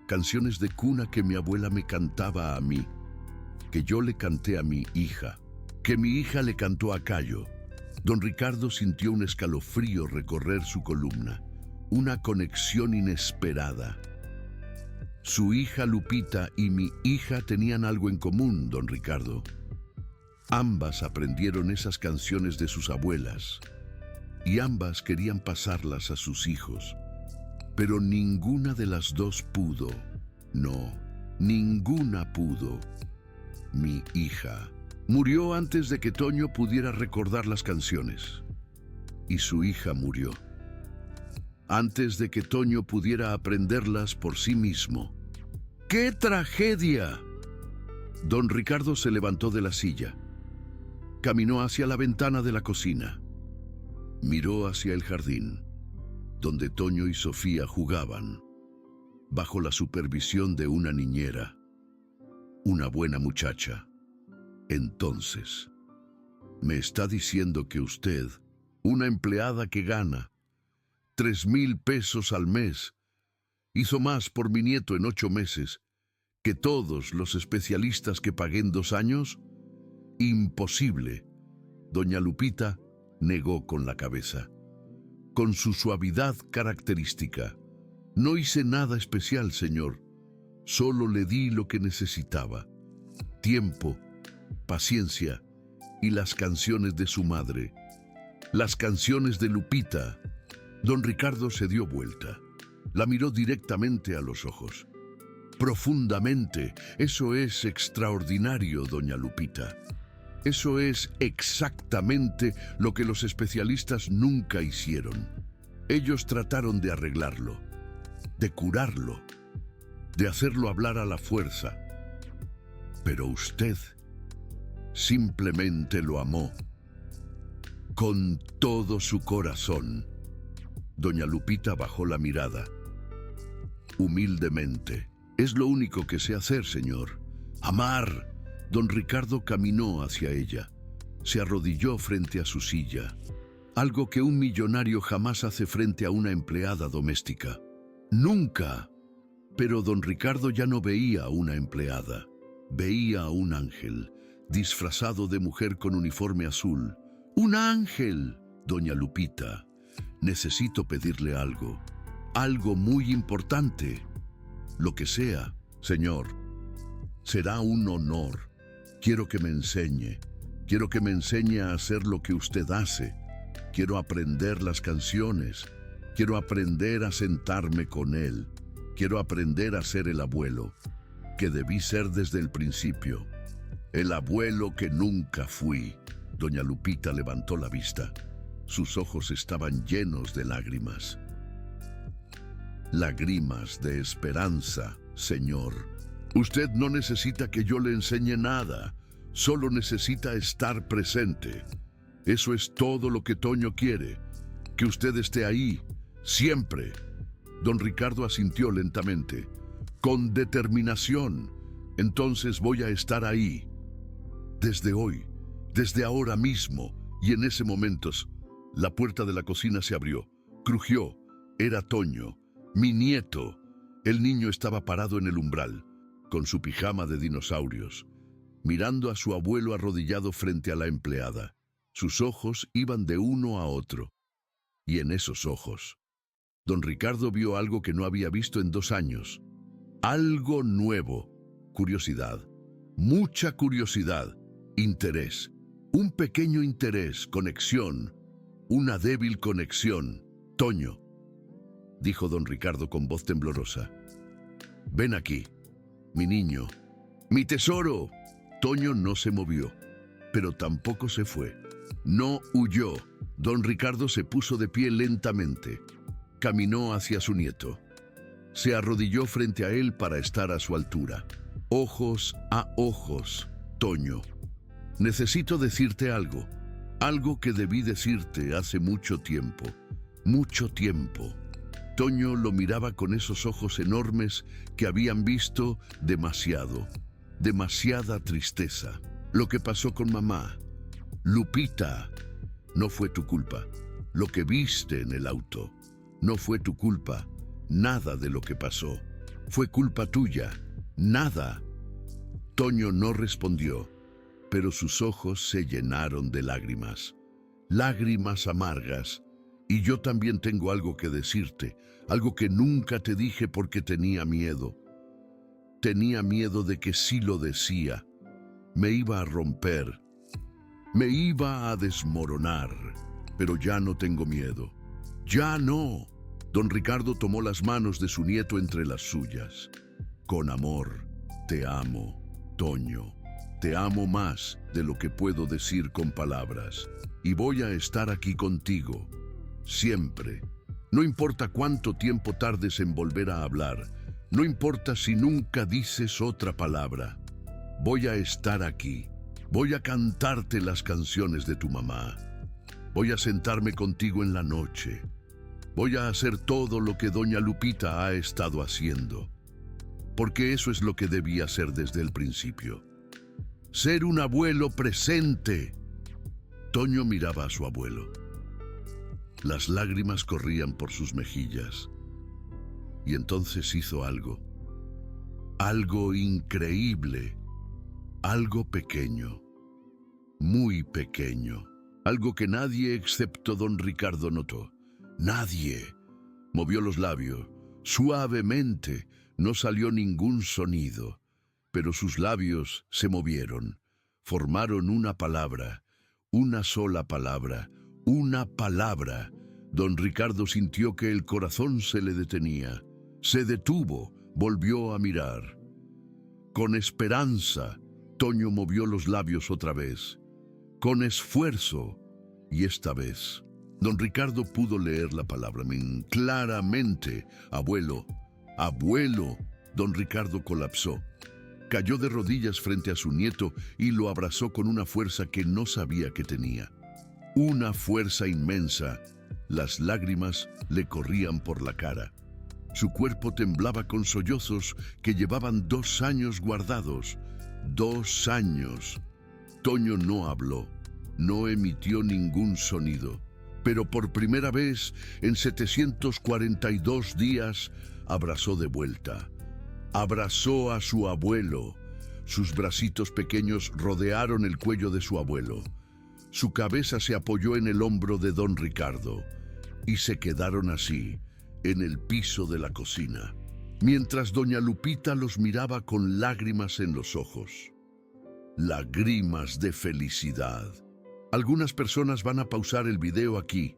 canciones de cuna que mi abuela me cantaba a mí, que yo le canté a mi hija, que mi hija le cantó a Cayo. Don Ricardo sintió un escalofrío recorrer su columna, una conexión inesperada. Su hija Lupita y mi hija tenían algo en común, don Ricardo. Ambas aprendieron esas canciones de sus abuelas y ambas querían pasarlas a sus hijos. Pero ninguna de las dos pudo. No, ninguna pudo. Mi hija murió antes de que Toño pudiera recordar las canciones. Y su hija murió antes de que Toño pudiera aprenderlas por sí mismo. ¡Qué tragedia! Don Ricardo se levantó de la silla. Caminó hacia la ventana de la cocina. Miró hacia el jardín, donde Toño y Sofía jugaban, bajo la supervisión de una niñera, una buena muchacha. Entonces, me está diciendo que usted, una empleada que gana 3,000 pesos al mes, hizo más por mi nieto en 8 meses que todos los especialistas que pagué en 2 años. Imposible. Doña Lupita negó con la cabeza, con su suavidad característica. No hice nada especial, señor. Solo le di lo que necesitaba: tiempo, paciencia y las canciones de su madre, las canciones de Lupita. Don Ricardo se dio vuelta. La miró directamente a los ojos. Profundamente. Eso es extraordinario, doña Lupita. Eso es exactamente lo que los especialistas nunca hicieron. Ellos trataron de arreglarlo, de curarlo, de hacerlo hablar a la fuerza. Pero usted simplemente lo amó con todo su corazón. Doña Lupita bajó la mirada. Humildemente. Es lo único que sé hacer, señor. Amar. Don Ricardo caminó hacia ella. Se arrodilló frente a su silla. Algo que un millonario jamás hace frente a una empleada doméstica. Nunca. Pero don Ricardo ya no veía a una empleada. Veía a un ángel, disfrazado de mujer con uniforme azul. ¡Un ángel! Doña Lupita, necesito pedirle algo. Algo muy importante. Lo que sea, señor. Será un honor. Quiero que me enseñe. Quiero que me enseñe a hacer lo que usted hace. Quiero aprender las canciones. Quiero aprender a sentarme con él. Quiero aprender a ser el abuelo que debí ser desde el principio. El abuelo que nunca fui. Doña Lupita levantó la vista. Sus ojos estaban llenos de lágrimas. Lágrimas de esperanza, señor. Usted no necesita que yo le enseñe nada. Solo necesita estar presente. Eso es todo lo que Toño quiere, que usted esté ahí, siempre. Don Ricardo asintió lentamente, con determinación. Entonces voy a estar ahí, desde hoy, desde ahora mismo. Y en ese momento, la puerta de la cocina se abrió, crujió. Era Toño, mi nieto. El niño estaba parado en el umbral, con su pijama de dinosaurios, mirando a su abuelo arrodillado frente a la empleada. Sus ojos iban de uno a otro. Y en esos ojos, don Ricardo vio algo que no había visto en 2 años. Algo nuevo. Curiosidad. Mucha curiosidad. Interés. Un pequeño interés. Conexión. Una débil conexión. Toño, dijo don Ricardo con voz temblorosa. Ven aquí, mi niño. ¡Mi tesoro! Toño no se movió, pero tampoco se fue. No huyó. Don Ricardo se puso de pie lentamente. Caminó hacia su nieto. Se arrodilló frente a él para estar a su altura. Ojos a ojos. Toño, necesito decirte algo. Algo que debí decirte hace mucho tiempo. Mucho tiempo. Toño lo miraba con esos ojos enormes que habían visto demasiado. Demasiada tristeza. Lo que pasó con mamá. Lupita, no fue tu culpa. Lo que viste en el auto, no fue tu culpa. Nada de lo que pasó fue culpa tuya. Nada. Toño no respondió, pero sus ojos se llenaron de lágrimas. Lágrimas amargas. Y yo también tengo algo que decirte, algo que nunca te dije porque tenía miedo. Tenía miedo de que si lo decía, me iba a romper. Me iba a desmoronar, pero ya no tengo miedo. ¡Ya no! Don Ricardo tomó las manos de su nieto entre las suyas. Con amor, te amo, Toño. Te amo más de lo que puedo decir con palabras. Y voy a estar aquí contigo, siempre. No importa cuánto tiempo tardes en volver a hablar. No importa si nunca dices otra palabra. Voy a estar aquí. Voy a cantarte las canciones de tu mamá. Voy a sentarme contigo en la noche. Voy a hacer todo lo que doña Lupita ha estado haciendo. Porque eso es lo que debía hacer desde el principio. Ser un abuelo presente. Toño miraba a su abuelo. Las lágrimas corrían por sus mejillas. Y entonces hizo algo. Algo increíble. Algo pequeño. Muy pequeño. Algo que nadie excepto don Ricardo notó. Nadie. Movió los labios. Suavemente. No salió ningún sonido. Pero sus labios se movieron. Formaron una palabra. Una sola palabra. Una palabra. Don Ricardo sintió que el corazón se le detenía. Se detuvo. Volvió a mirar. Con esperanza, Toño movió los labios otra vez. Con esfuerzo. Y esta vez, don Ricardo pudo leer la palabra claramente. Abuelo. Abuelo. Don Ricardo colapsó. Cayó de rodillas frente a su nieto y lo abrazó con una fuerza que no sabía que tenía. Una fuerza inmensa. Las lágrimas le corrían por la cara. Su cuerpo temblaba con sollozos que llevaban 2 años guardados. 2 años. Toño no habló, no emitió ningún sonido, pero por primera vez en 742 días abrazó de vuelta. Abrazó a su abuelo. Sus bracitos pequeños rodearon el cuello de su abuelo. Su cabeza se apoyó en el hombro de don Ricardo y se quedaron así, en el piso de la cocina, mientras doña Lupita los miraba con lágrimas en los ojos. Lágrimas de felicidad. Algunas personas van a pausar el video aquí.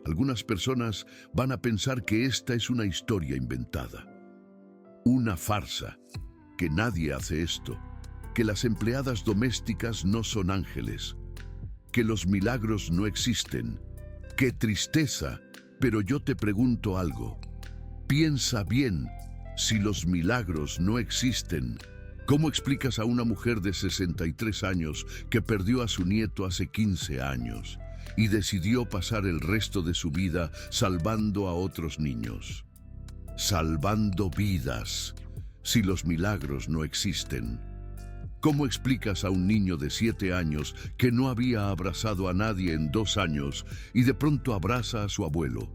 Algunas personas van a pensar que esta es una historia inventada. Una farsa, que nadie hace esto, que las empleadas domésticas no son ángeles, que los milagros no existen. ¡Qué tristeza! Pero yo te pregunto algo. Piensa bien, si los milagros no existen, ¿Cómo explicas a una mujer de 63 años que perdió a su nieto hace 15 años y decidió pasar el resto de su vida salvando a otros niños? Salvando vidas, si los milagros no existen. ¿Cómo explicas a un niño de 7 años que no había abrazado a nadie en 2 años y de pronto abraza a su abuelo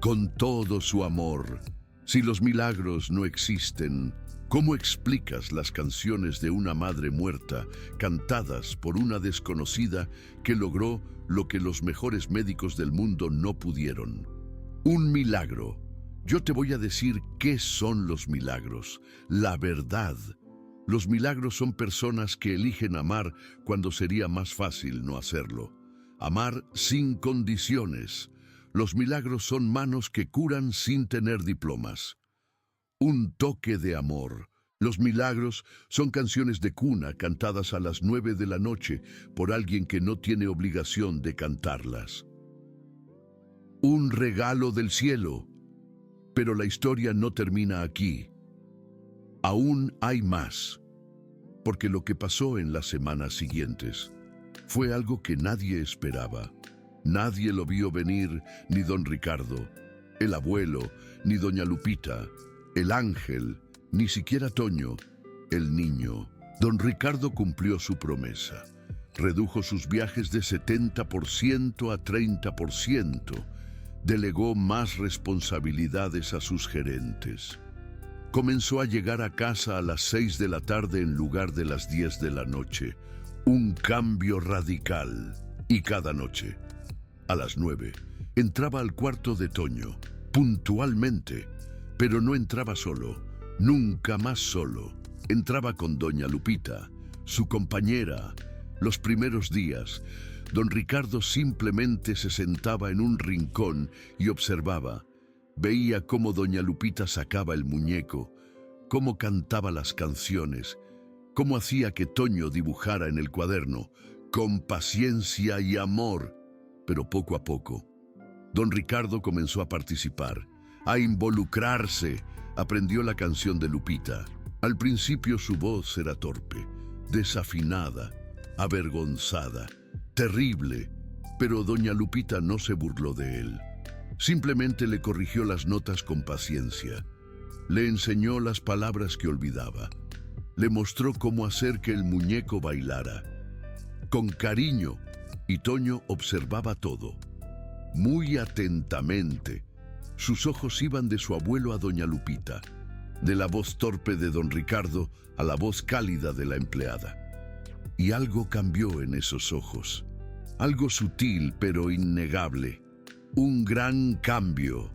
con todo su amor? Si los milagros no existen, ¿cómo explicas las canciones de una madre muerta cantadas por una desconocida que logró lo que los mejores médicos del mundo no pudieron? Un milagro. Yo te voy a decir qué son los milagros. La verdad. Los milagros son personas que eligen amar cuando sería más fácil no hacerlo. Amar sin condiciones. Los milagros son manos que curan sin tener diplomas. Un toque de amor. Los milagros son canciones de cuna cantadas a las 9 de la noche por alguien que no tiene obligación de cantarlas. Un regalo del cielo. Pero la historia no termina aquí. Aún hay más, porque lo que pasó en las semanas siguientes fue algo que nadie esperaba. Nadie lo vio venir, ni don Ricardo, el abuelo, ni doña Lupita, el ángel, ni siquiera Toño, el niño. Don Ricardo cumplió su promesa. Redujo sus viajes de 70% a 30%. Delegó más responsabilidades a sus gerentes. Comenzó a llegar a casa a las 6 de la tarde en lugar de las 10 de la noche. Un cambio radical. Y cada noche, a las 9, entraba al cuarto de Toño, puntualmente. Pero no entraba solo, nunca más solo. Entraba con doña Lupita, su compañera. Los primeros días, don Ricardo simplemente se sentaba en un rincón y observaba. Veía cómo doña Lupita sacaba el muñeco, cómo cantaba las canciones, cómo hacía que Toño dibujara en el cuaderno, con paciencia y amor. Pero poco a poco, don Ricardo comenzó a participar, a involucrarse. Aprendió la canción de Lupita. Al principio su voz era torpe, desafinada, avergonzada, terrible, pero doña Lupita no se burló de él. Simplemente le corrigió las notas con paciencia. Le enseñó las palabras que olvidaba. Le mostró cómo hacer que el muñeco bailara. Con cariño, y Toño observaba todo. Muy atentamente. Sus ojos iban de su abuelo a doña Lupita, de la voz torpe de don Ricardo a la voz cálida de la empleada. Y algo cambió en esos ojos. Algo sutil pero innegable. Un gran cambio.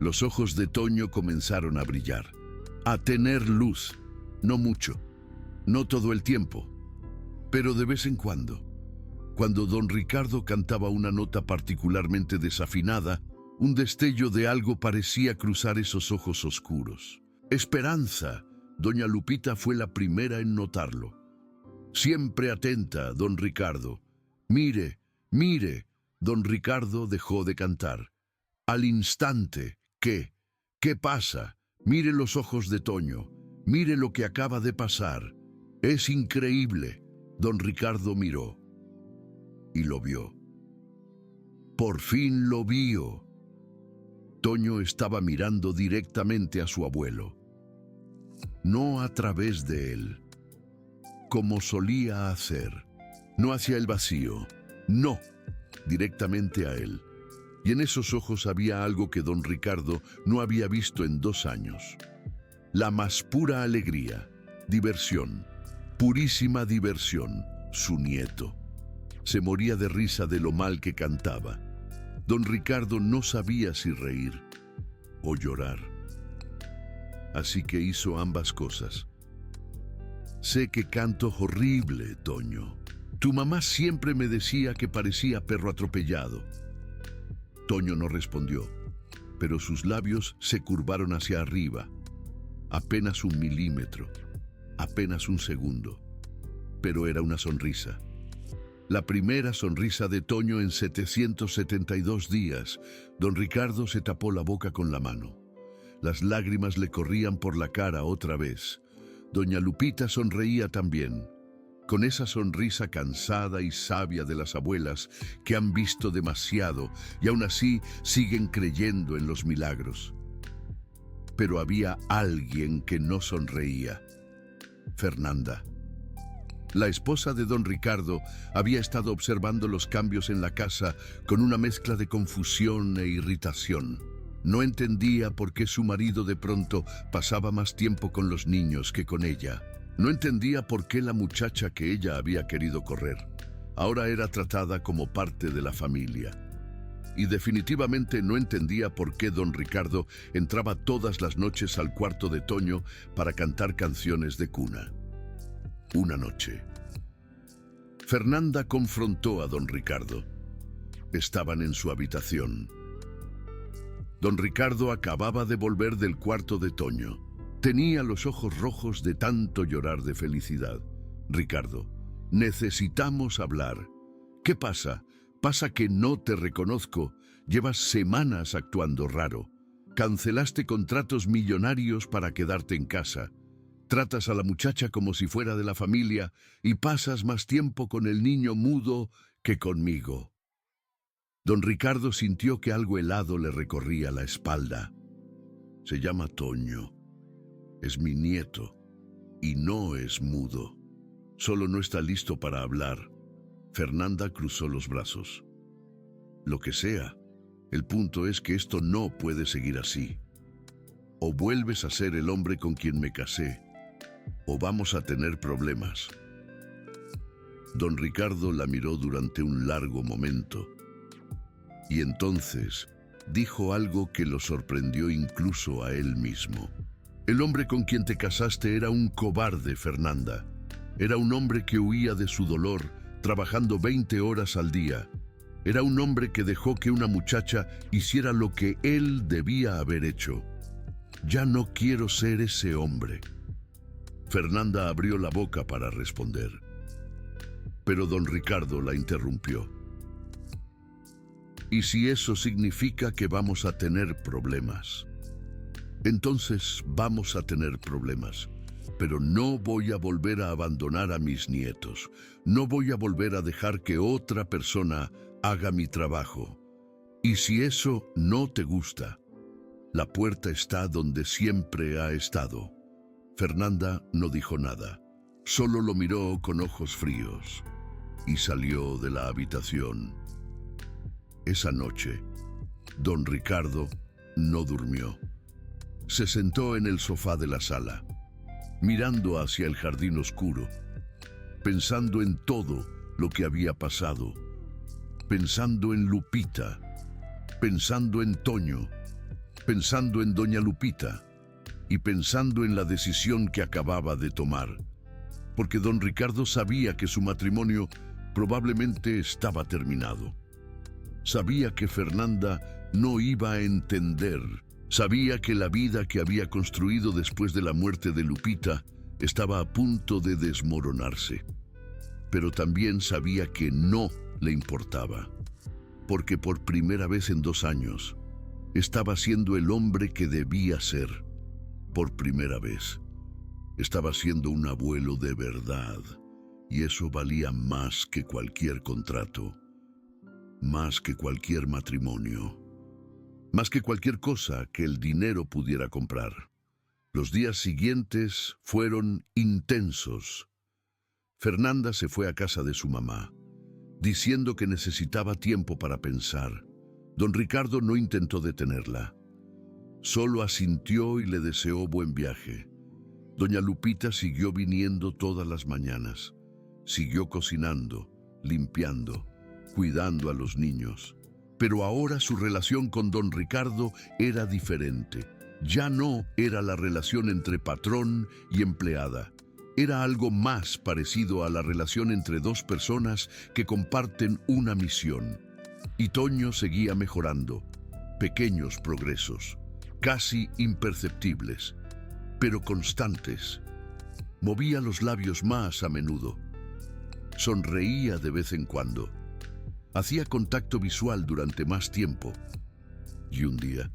Los ojos de Toño comenzaron a brillar, a tener luz. No mucho, no todo el tiempo, pero de vez en cuando. Cuando don Ricardo cantaba una nota particularmente desafinada, un destello de algo parecía cruzar esos ojos oscuros. Esperanza. Doña Lupita fue la primera en notarlo. Siempre atenta, don Ricardo. Mire, mire. Don Ricardo dejó de cantar. Al instante, ¿qué? ¿Qué pasa? Mire los ojos de Toño. Mire lo que acaba de pasar. Es increíble. Don Ricardo miró. Y lo vio. Por fin lo vio. Toño estaba mirando directamente a su abuelo. No a través de él, como solía hacer. No hacia el vacío. No. Directamente a él. Y en esos ojos había algo que don Ricardo no había visto en 2 años. La más pura alegría, diversión, purísima diversión, su nieto. Se moría de risa de lo mal que cantaba. Don Ricardo no sabía si reír o llorar. Así que hizo ambas cosas. Sé que canto horrible, Toño. Tu mamá siempre me decía que parecía perro atropellado. Toño no respondió, pero sus labios se curvaron hacia arriba. Apenas 1 milímetro, apenas 1 segundo. Pero era una sonrisa. La primera sonrisa de Toño en 772 días. Don Ricardo se tapó la boca con la mano. Las lágrimas le corrían por la cara otra vez. doña Lupita sonreía también, con esa sonrisa cansada y sabia de las abuelas que han visto demasiado y aún así siguen creyendo en los milagros. Pero había alguien que no sonreía: Fernanda. La esposa de don Ricardo había estado observando los cambios en la casa con una mezcla de confusión e irritación. No entendía por qué su marido de pronto pasaba más tiempo con los niños que con ella. No entendía por qué la muchacha que ella había querido correr ahora era tratada como parte de la familia. Y definitivamente no entendía por qué don Ricardo entraba todas las noches al cuarto de Toño para cantar canciones de cuna. Una noche, Fernanda confrontó a don Ricardo. Estaban en su habitación. Don Ricardo acababa de volver del cuarto de Toño. Tenía los ojos rojos de tanto llorar de felicidad. Ricardo, necesitamos hablar. ¿Qué pasa? Pasa que no te reconozco. Llevas semanas actuando raro. Cancelaste contratos millonarios para quedarte en casa. Tratas a la muchacha como si fuera de la familia y pasas más tiempo con el niño mudo que conmigo. Don Ricardo sintió que algo helado le recorría la espalda. Se llama Toño. Es mi nieto y no es mudo. Solo no está listo para hablar. Fernanda cruzó los brazos. Lo que sea, el punto es que esto no puede seguir así. O vuelves a ser el hombre con quien me casé, o vamos a tener problemas. Don Ricardo la miró durante un largo momento y entonces dijo algo que lo sorprendió incluso a él mismo. El hombre con quien te casaste era un cobarde, Fernanda. Era un hombre que huía de su dolor, trabajando 20 horas al día. Era un hombre que dejó que una muchacha hiciera lo que él debía haber hecho. Ya no quiero ser ese hombre. Fernanda abrió la boca para responder, pero don Ricardo la interrumpió. ¿Y si eso significa que vamos a tener problemas? Entonces vamos a tener problemas, pero no voy a volver a abandonar a mis nietos. No voy a volver a dejar que otra persona haga mi trabajo. Y si eso no te gusta, la puerta está donde siempre ha estado. Fernanda no dijo nada, solo lo miró con ojos fríos y salió de la habitación. Esa noche, don Ricardo no durmió. Se sentó en el sofá de la sala, mirando hacia el jardín oscuro, pensando en todo lo que había pasado, pensando en Lupita, pensando en Toño, pensando en doña Lupita y pensando en la decisión que acababa de tomar, porque don Ricardo sabía que su matrimonio probablemente estaba terminado. Sabía que Fernanda no iba a entender. Sabía que la vida que había construido después de la muerte de Lupita estaba a punto de desmoronarse. Pero también sabía que no le importaba, porque por primera vez en 2 años estaba siendo el hombre que debía ser. Por primera vez estaba siendo un abuelo de verdad, y eso valía más que cualquier contrato, más que cualquier matrimonio, más que cualquier cosa que el dinero pudiera comprar. Los días siguientes fueron intensos. Fernanda se fue a casa de su mamá, diciendo que necesitaba tiempo para pensar. Don Ricardo no intentó detenerla. Solo asintió y le deseó buen viaje. Doña Lupita siguió viniendo todas las mañanas. Siguió cocinando, limpiando, cuidando a los niños. Pero ahora su relación con don Ricardo era diferente. Ya no era la relación entre patrón y empleada. Era algo más parecido a la relación entre 2 personas que comparten una misión. Y Toño seguía mejorando. Pequeños progresos, casi imperceptibles, pero constantes. Movía los labios más a menudo. Sonreía de vez en cuando. Hacía contacto visual durante más tiempo. Y un día,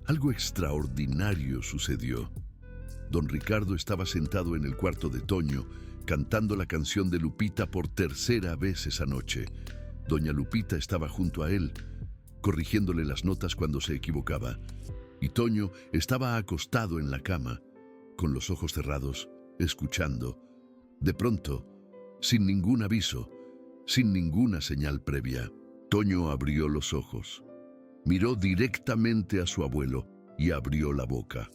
algo extraordinario sucedió. Don Ricardo estaba sentado en el cuarto de Toño, cantando la canción de Lupita por tercera vez esa noche. Doña Lupita estaba junto a él, corrigiéndole las notas cuando se equivocaba, y Toño estaba acostado en la cama, con los ojos cerrados, escuchando. De pronto, sin ningún aviso, sin ninguna señal previa, Toño abrió los ojos, miró directamente a su abuelo y abrió la boca.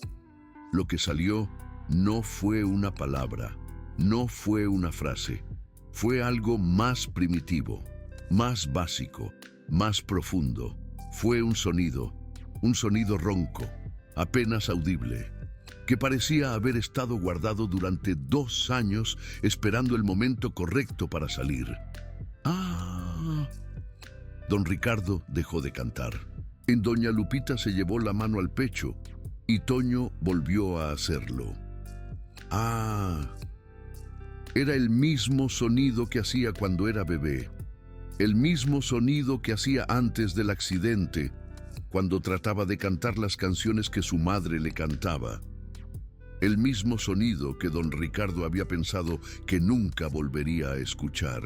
Lo que salió no fue una palabra, no fue una frase, fue algo más primitivo, más básico, más profundo. Fue un sonido ronco, apenas audible, que parecía haber estado guardado durante 2 años esperando el momento correcto para salir. ¡Ah! Don Ricardo dejó de cantar. En Doña Lupita se llevó la mano al pecho y Toño volvió a hacerlo. ¡Ah! Era el mismo sonido que hacía cuando era bebé. El mismo sonido que hacía antes del accidente, cuando trataba de cantar las canciones que su madre le cantaba. El mismo sonido que don Ricardo había pensado que nunca volvería a escuchar.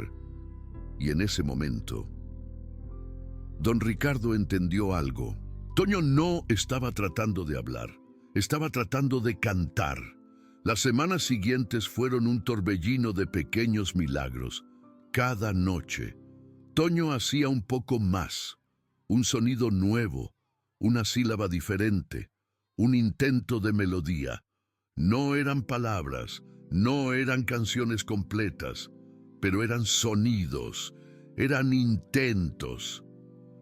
Y en ese momento, don Ricardo entendió algo. Toño no estaba tratando de hablar, estaba tratando de cantar. Las semanas siguientes fueron un torbellino de pequeños milagros. Cada noche, Toño hacía un poco más, un sonido nuevo, una sílaba diferente, un intento de melodía. No eran palabras, no eran canciones completas, pero eran sonidos, eran intentos,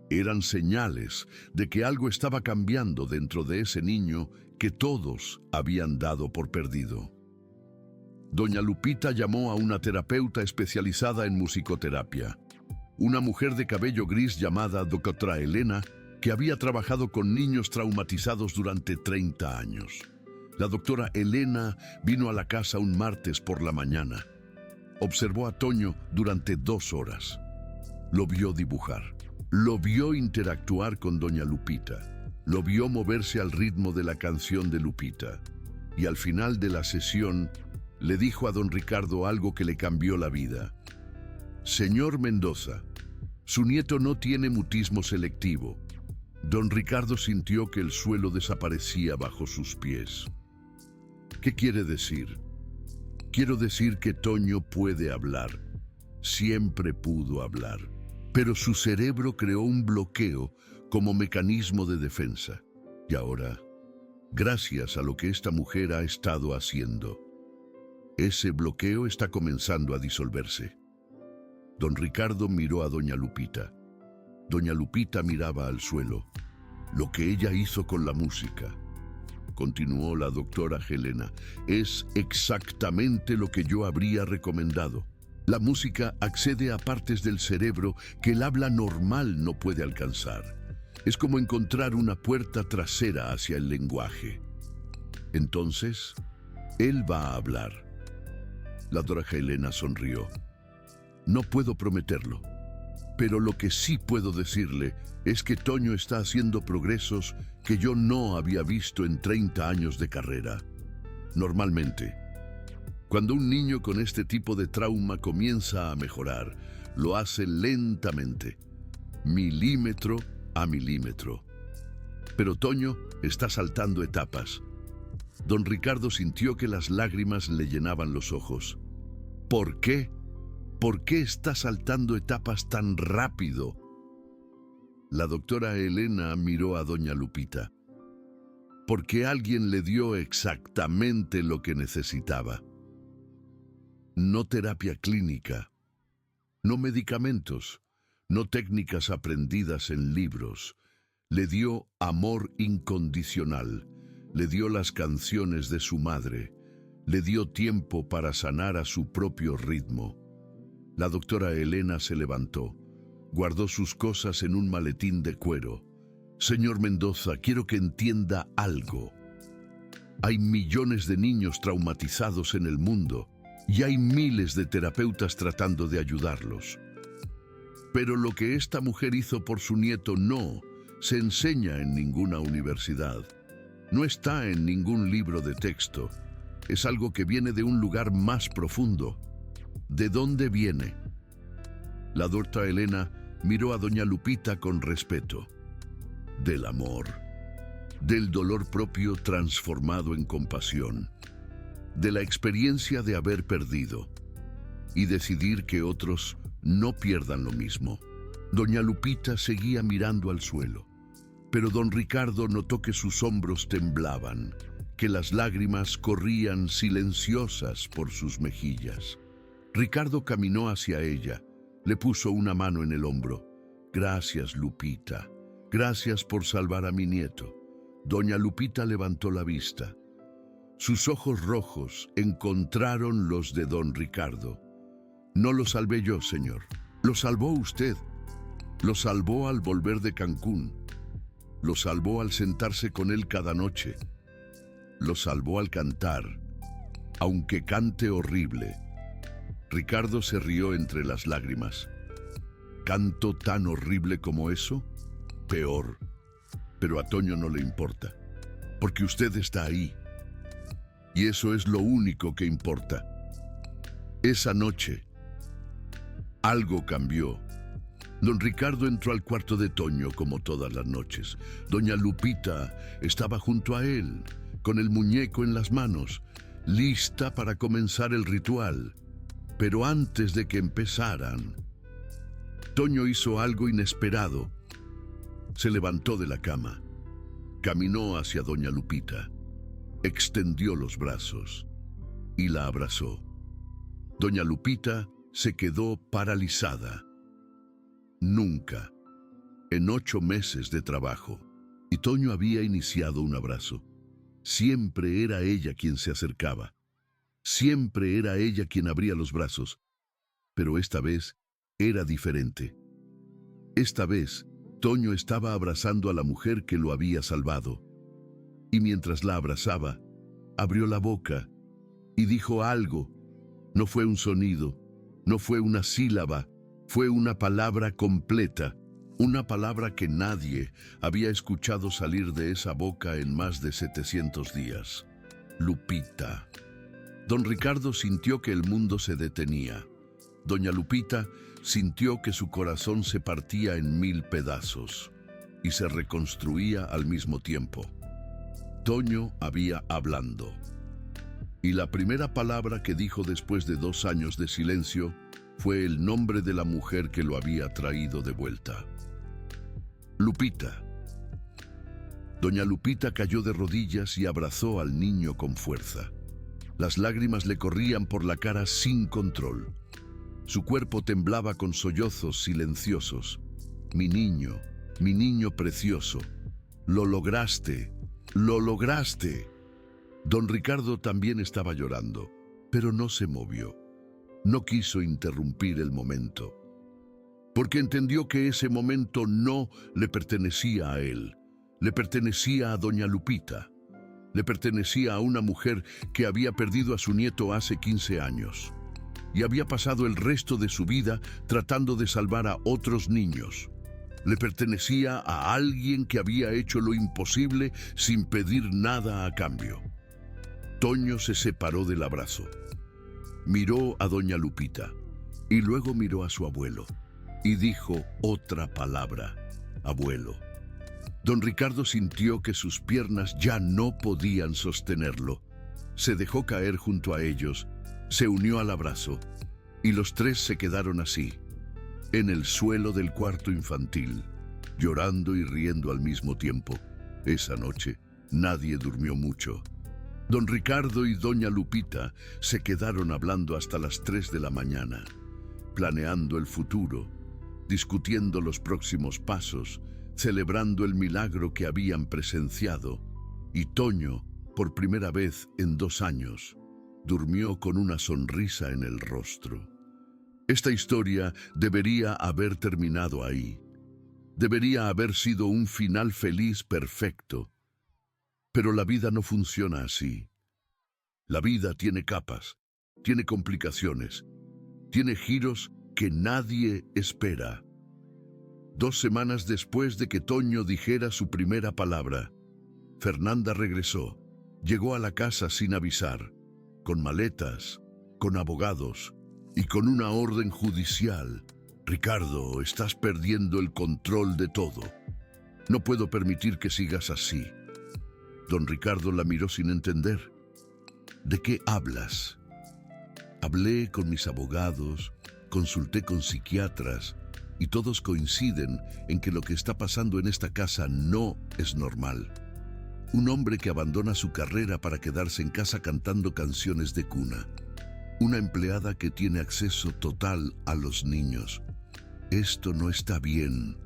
eran señales de que algo estaba cambiando dentro de ese niño que todos habían dado por perdido. Doña Lupita llamó a una terapeuta especializada en musicoterapia, una mujer de cabello gris llamada doctora Elena, que había trabajado con niños traumatizados durante 30 años. La doctora Elena vino a la casa un martes por la mañana. Observó a Toño durante 2 horas. Lo vio dibujar. Lo vio interactuar con doña Lupita. Lo vio moverse al ritmo de la canción de Lupita. Y al final de la sesión, le dijo a don Ricardo algo que le cambió la vida. Señor Mendoza, su nieto no tiene mutismo selectivo. Don Ricardo sintió que el suelo desaparecía bajo sus pies. ¿Qué quiere decir? Quiero decir que Toño puede hablar. Siempre pudo hablar. Pero su cerebro creó un bloqueo como mecanismo de defensa. Y ahora, gracias a lo que esta mujer ha estado haciendo, ese bloqueo está comenzando a disolverse. Don Ricardo miró a doña Lupita. Doña Lupita miraba al suelo. Lo que ella hizo con la música, continuó la doctora Helena, es exactamente lo que yo habría recomendado. La música accede a partes del cerebro que el habla normal no puede alcanzar. Es como encontrar una puerta trasera hacia el lenguaje. Entonces, él va a hablar. La doctora Helena sonrió. No puedo prometerlo, pero lo que sí puedo decirle es que Toño está haciendo progresos que yo no había visto en 30 años de carrera. Normalmente, cuando un niño con este tipo de trauma comienza a mejorar, lo hace lentamente, milímetro a milímetro. Pero Toño está saltando etapas. Don Ricardo sintió que las lágrimas le llenaban los ojos. ¿Por qué? ¿Por qué está saltando etapas tan rápido? La doctora Elena miró a doña Lupita. Porque alguien le dio exactamente lo que necesitaba. No terapia clínica, no medicamentos, no técnicas aprendidas en libros. Le dio amor incondicional, le dio las canciones de su madre, le dio tiempo para sanar a su propio ritmo. La doctora Elena se levantó, guardó sus cosas en un maletín de cuero. Señor Mendoza, quiero que entienda algo. Hay millones de niños traumatizados en el mundo y hay miles de terapeutas tratando de ayudarlos. Pero lo que esta mujer hizo por su nieto no se enseña en ninguna universidad. No está en ningún libro de texto. Es algo que viene de un lugar más profundo. ¿De dónde viene? La doctora Elena miró a doña Lupita con respeto. Del amor, del dolor propio transformado en compasión, de la experiencia de haber perdido y decidir que otros no pierdan lo mismo. Doña Lupita seguía mirando al suelo, pero don Ricardo notó que sus hombros temblaban, que las lágrimas corrían silenciosas por sus mejillas. Ricardo caminó hacia ella, le puso una mano en el hombro. Gracias, Lupita. Gracias por salvar a mi nieto. Doña Lupita levantó la vista. Sus ojos rojos encontraron los de don Ricardo. No lo salvé yo, señor. Lo salvó usted. Lo salvó al volver de Cancún. Lo salvó al sentarse con él cada noche. Lo salvó al cantar, aunque cante horrible. Ricardo se rió entre las lágrimas. ¿Canto tan horrible como eso? Peor. Pero a Toño no le importa, porque usted está ahí. Y eso es lo único que importa. Esa noche, algo cambió. Don Ricardo entró al cuarto de Toño como todas las noches. Doña Lupita estaba junto a él, con el muñeco en las manos, lista para comenzar el ritual. Pero antes de que empezaran, Toño hizo algo inesperado. Se levantó de la cama, caminó hacia doña Lupita, extendió los brazos y la abrazó. Doña Lupita se quedó paralizada. Nunca, en 8 meses de trabajo, y Toño había iniciado un abrazo. Siempre era ella quien se acercaba. Siempre era ella quien abría los brazos. Pero esta vez era diferente. Esta vez, Toño estaba abrazando a la mujer que lo había salvado. Y mientras la abrazaba, abrió la boca y dijo algo. No fue un sonido, no fue una sílaba, fue una palabra completa, una palabra que nadie había escuchado salir de esa boca en más de 700 días. Lupita. Don Ricardo sintió que el mundo se detenía. Doña Lupita sintió que su corazón se partía en 1000 pedazos y se reconstruía al mismo tiempo. Toño había hablando. Y la primera palabra que dijo después de 2 años de silencio fue el nombre de la mujer que lo había traído de vuelta. Lupita. Doña Lupita cayó de rodillas y abrazó al niño con fuerza. Las lágrimas le corrían por la cara sin control. Su cuerpo temblaba con sollozos silenciosos. Mi niño precioso, lo lograste, lo lograste. Don Ricardo también estaba llorando, pero no se movió. No quiso interrumpir el momento, porque entendió que ese momento no le pertenecía a él, le pertenecía a doña Lupita. Le pertenecía a una mujer que había perdido a su nieto hace 15 años y había pasado el resto de su vida tratando de salvar a otros niños. Le pertenecía a alguien que había hecho lo imposible sin pedir nada a cambio. Toño se separó del abrazo. Miró a doña Lupita y luego miró a su abuelo y dijo otra palabra: abuelo. Don Ricardo sintió que sus piernas ya no podían sostenerlo. Se dejó caer junto a ellos, se unió al abrazo, y los 3 se quedaron así, en el suelo del cuarto infantil, llorando y riendo al mismo tiempo. Esa noche, nadie durmió mucho. Don Ricardo y doña Lupita se quedaron hablando hasta las 3 de la mañana, planeando el futuro, discutiendo los próximos pasos, celebrando el milagro que habían presenciado, y Toño, por primera vez en 2 años, durmió con una sonrisa en el rostro. Esta historia debería haber terminado ahí. Debería haber sido un final feliz perfecto. Pero la vida no funciona así. La vida tiene capas, tiene complicaciones, tiene giros que nadie espera. 2 semanas después de que Toño dijera su primera palabra, Fernanda regresó. Llegó a la casa sin avisar. con maletas, con abogados y con una orden judicial. Ricardo, estás perdiendo el control de todo. No puedo permitir que sigas así. Don Ricardo la miró sin entender. ¿De qué hablas? Hablé con mis abogados, consulté con psiquiatras y todos coinciden en que lo que está pasando en esta casa no es normal. Un hombre que abandona su carrera para quedarse en casa cantando canciones de cuna. Una empleada que tiene acceso total a los niños. Esto no está bien.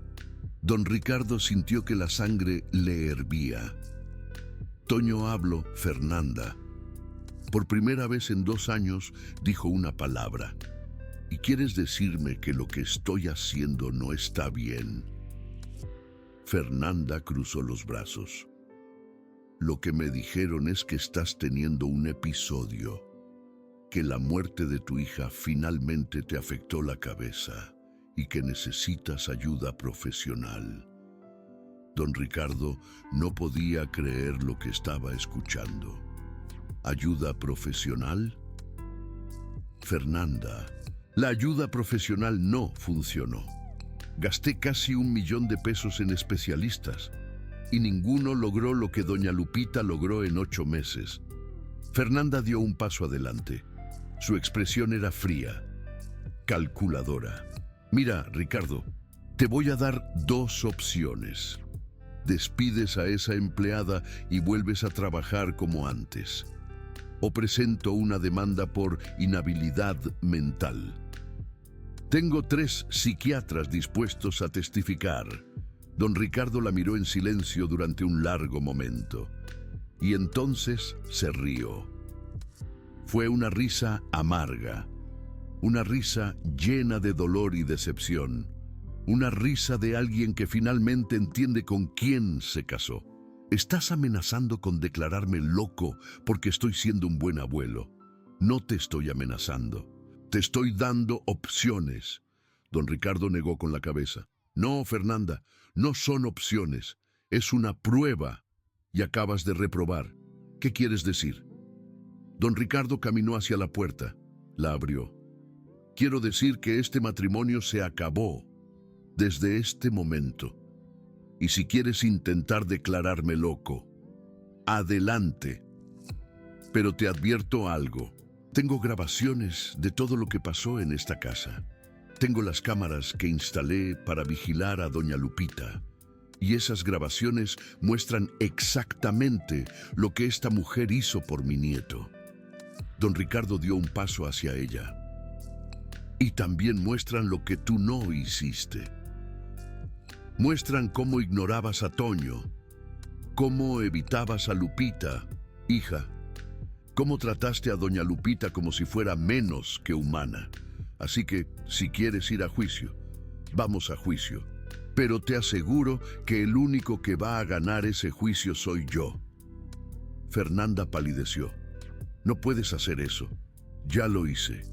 Don Ricardo sintió que la sangre le hervía. Toño habló, Fernanda. Por primera vez en 2 años dijo una palabra. ¿Y quieres decirme que lo que estoy haciendo no está bien? Fernanda cruzó los brazos. Lo que me dijeron es que estás teniendo un episodio, que la muerte de tu hija finalmente te afectó la cabeza y que necesitas ayuda profesional. Don Ricardo no podía creer lo que estaba escuchando. ¿Ayuda profesional? Fernanda, la ayuda profesional no funcionó. Gasté casi 1 millón de pesos en especialistas y ninguno logró lo que doña Lupita logró en 8 meses. Fernanda dio un paso adelante. Su expresión era fría, calculadora. Mira, Ricardo, te voy a dar 2 opciones. Despides a esa empleada y vuelves a trabajar como antes. O presento una demanda por inhabilidad mental. Tengo 3 psiquiatras dispuestos a testificar. Don Ricardo la miró en silencio durante un largo momento. Y entonces se rió. Fue una risa amarga. Una risa llena de dolor y decepción. Una risa de alguien que finalmente entiende con quién se casó. Estás amenazando con declararme loco porque estoy siendo un buen abuelo. No te estoy amenazando. Te estoy dando opciones. Don Ricardo negó con la cabeza. No, Fernanda, no son opciones. Es una prueba y acabas de reprobar. ¿Qué quieres decir? Don Ricardo caminó hacia la puerta. La abrió. Quiero decir que este matrimonio se acabó desde este momento. Y si quieres intentar declararme loco, adelante. Pero te advierto algo. Tengo grabaciones de todo lo que pasó en esta casa. Tengo las cámaras que instalé para vigilar a doña Lupita. Y esas grabaciones muestran exactamente lo que esta mujer hizo por mi nieto. Don Ricardo dio un paso hacia ella. Y también muestran lo que tú no hiciste. Muestran cómo ignorabas a Toño, cómo evitabas a Lupita, hija, cómo trataste a doña Lupita como si fuera menos que humana. Así que, si quieres ir a juicio, vamos a juicio. Pero te aseguro que el único que va a ganar ese juicio soy yo. Fernanda palideció. No puedes hacer eso. Ya lo hice.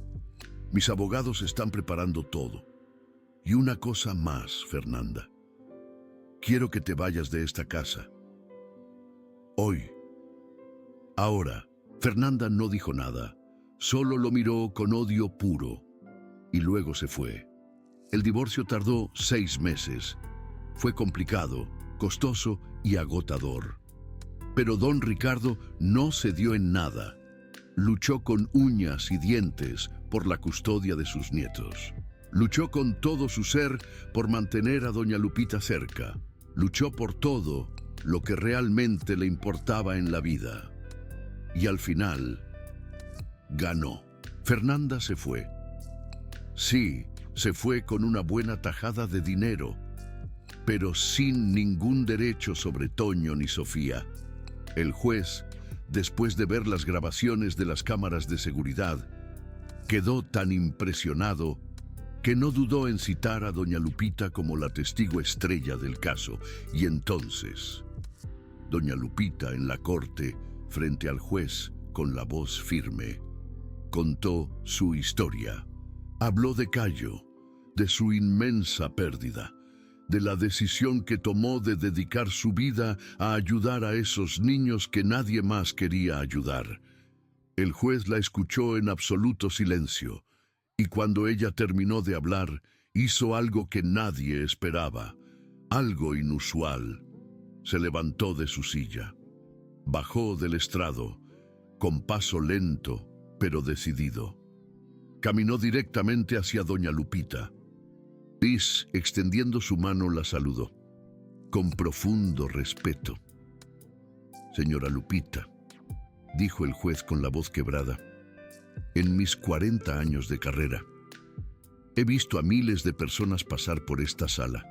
Mis abogados están preparando todo. Y una cosa más, Fernanda. Quiero que te vayas de esta casa. Hoy. Ahora. Fernanda no dijo nada. Solo lo miró con odio puro. Y luego se fue. El divorcio tardó 6 meses. Fue complicado, costoso y agotador. Pero don Ricardo no cedió en nada. Luchó con uñas y dientes por la custodia de sus nietos. Luchó con todo su ser por mantener a doña Lupita cerca. Luchó por todo lo que realmente le importaba en la vida. Y al final, ganó. Fernanda se fue. Sí, se fue con una buena tajada de dinero, pero sin ningún derecho sobre Toño ni Sofía. El juez, después de ver las grabaciones de las cámaras de seguridad, quedó tan impresionado que no dudó en citar a doña Lupita como la testigo estrella del caso. Y entonces, doña Lupita en la corte, frente al juez, con la voz firme, contó su historia. Habló de Cayo, de su inmensa pérdida, de la decisión que tomó de dedicar su vida a ayudar a esos niños que nadie más quería ayudar. El juez la escuchó en absoluto silencio, y cuando ella terminó de hablar, hizo algo que nadie esperaba, algo inusual. Se levantó de su silla, bajó del estrado, con paso lento, pero decidido. Caminó directamente hacia doña Lupita. Liz, extendiendo su mano, la saludó, con profundo respeto. «Señora Lupita», dijo el juez con la voz quebrada, «en mis 40 años de carrera, he visto a miles de personas pasar por esta sala.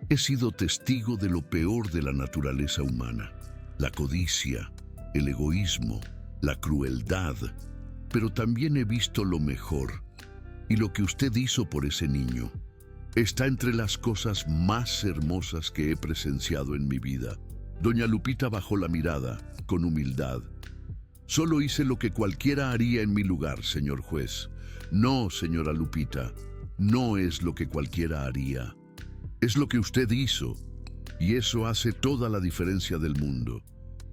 He sido testigo de lo peor de la naturaleza humana, la codicia, el egoísmo, la crueldad, pero también he visto lo mejor, y lo que usted hizo por ese niño está entre las cosas más hermosas que he presenciado en mi vida». Doña Lupita bajó la mirada, con humildad. «Solo hice lo que cualquiera haría en mi lugar, señor juez. No, señora Lupita, no es lo que cualquiera haría. Es lo que usted hizo, y eso hace toda la diferencia del mundo».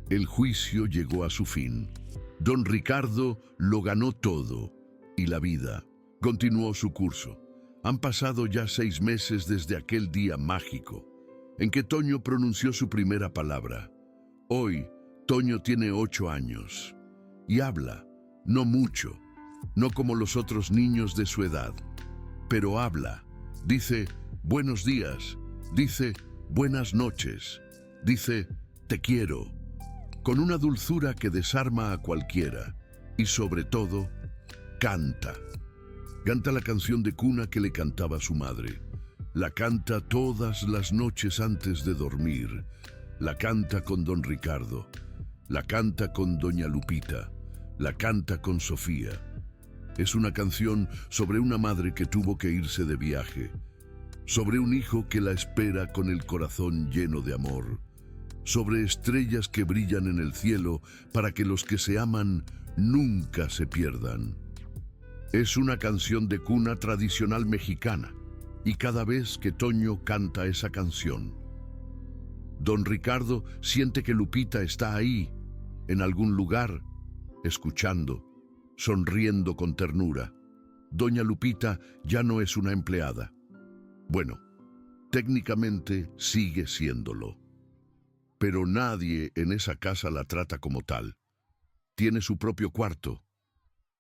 El juicio llegó a su fin. Don Ricardo lo ganó todo, y la vida continuó su curso. Han pasado ya 6 meses desde aquel día mágico en que Toño pronunció su primera palabra. Hoy, Toño tiene 8 años y habla, no mucho, no como los otros niños de su edad, pero habla. Dice buenos días, dice buenas noches, dice te quiero, con una dulzura que desarma a cualquiera, y sobre todo, canta. Canta la canción de cuna que le cantaba su madre. La canta todas las noches antes de dormir. La canta con don Ricardo. La canta con doña Lupita. La canta con Sofía. Es una canción sobre una madre que tuvo que irse de viaje, sobre un hijo que la espera con el corazón lleno de amor, sobre estrellas que brillan en el cielo para que los que se aman nunca se pierdan. Es una canción de cuna tradicional mexicana, y cada vez que Toño canta esa canción, don Ricardo siente que Lupita está ahí, en algún lugar, escuchando, sonriendo con ternura. Doña Lupita ya no es una empleada. Bueno, técnicamente sigue siéndolo, pero nadie en esa casa la trata como tal. Tiene su propio cuarto,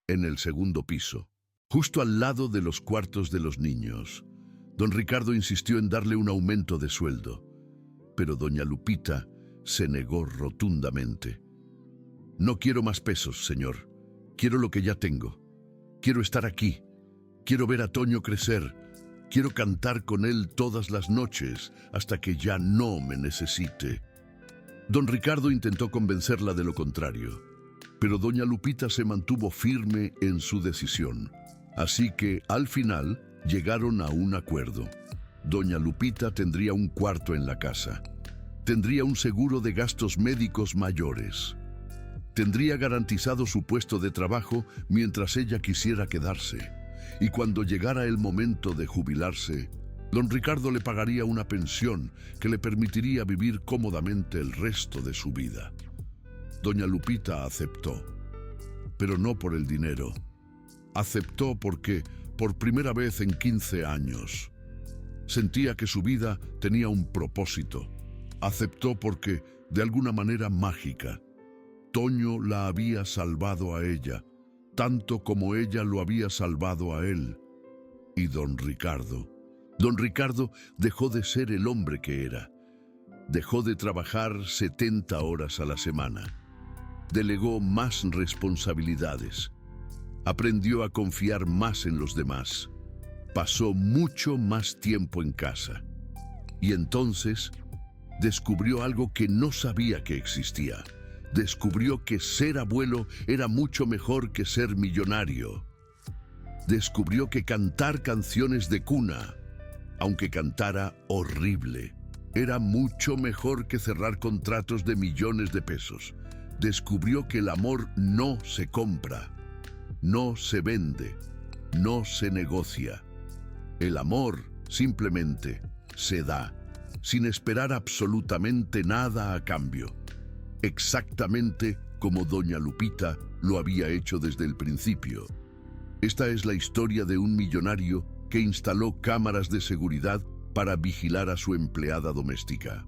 en el segundo piso, justo al lado de los cuartos de los niños. Don Ricardo insistió en darle un aumento de sueldo, pero doña Lupita se negó rotundamente. «No quiero más pesos, señor. Quiero lo que ya tengo. Quiero estar aquí. Quiero ver a Toño crecer. Quiero cantar con él todas las noches hasta que ya no me necesite». Don Ricardo intentó convencerla de lo contrario, pero doña Lupita se mantuvo firme en su decisión. Así que, al final, llegaron a un acuerdo. Doña Lupita tendría un cuarto en la casa. Tendría un seguro de gastos médicos mayores. Tendría garantizado su puesto de trabajo mientras ella quisiera quedarse. Y cuando llegara el momento de jubilarse, don Ricardo le pagaría una pensión que le permitiría vivir cómodamente el resto de su vida. Doña Lupita aceptó, pero no por el dinero. Aceptó porque, por primera vez en 15 años, sentía que su vida tenía un propósito. Aceptó porque, de alguna manera mágica, Toño la había salvado a ella, tanto como ella lo había salvado a él. Y don Ricardo dejó de ser el hombre que era. Dejó de trabajar 70 horas a la semana. Delegó más responsabilidades. Aprendió a confiar más en los demás. Pasó mucho más tiempo en casa. Y entonces descubrió algo que no sabía que existía. Descubrió que ser abuelo era mucho mejor que ser millonario. Descubrió que cantar canciones de cuna, aunque cantara horrible, era mucho mejor que cerrar contratos de millones de pesos. Descubrió que el amor no se compra, no se vende, no se negocia. El amor simplemente se da, sin esperar absolutamente nada a cambio. Exactamente como doña Lupita lo había hecho desde el principio. Esta es la historia de un millonario que instaló cámaras de seguridad para vigilar a su empleada doméstica.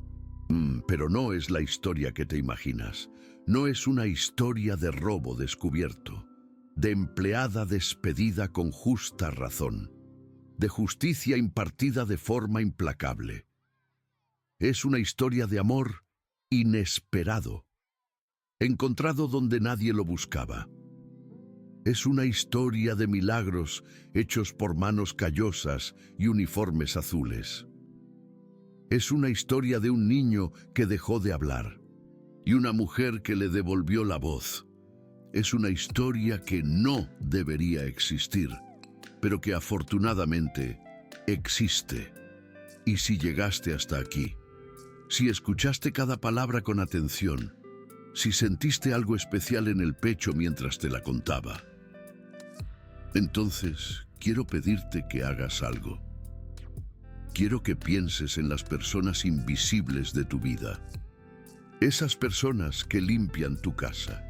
Pero no es la historia que te imaginas. No es una historia de robo descubierto, de empleada despedida con justa razón, de justicia impartida de forma implacable. Es una historia de amor inesperado, encontrado donde nadie lo buscaba. Es una historia de milagros hechos por manos callosas y uniformes azules. Es una historia de un niño que dejó de hablar y una mujer que le devolvió la voz. Es una historia que no debería existir, pero que afortunadamente existe. Y si llegaste hasta aquí, si escuchaste cada palabra con atención, si sentiste algo especial en el pecho mientras te la contaba, entonces quiero pedirte que hagas algo. Quiero que pienses en las personas invisibles de tu vida. Esas personas que limpian tu casa.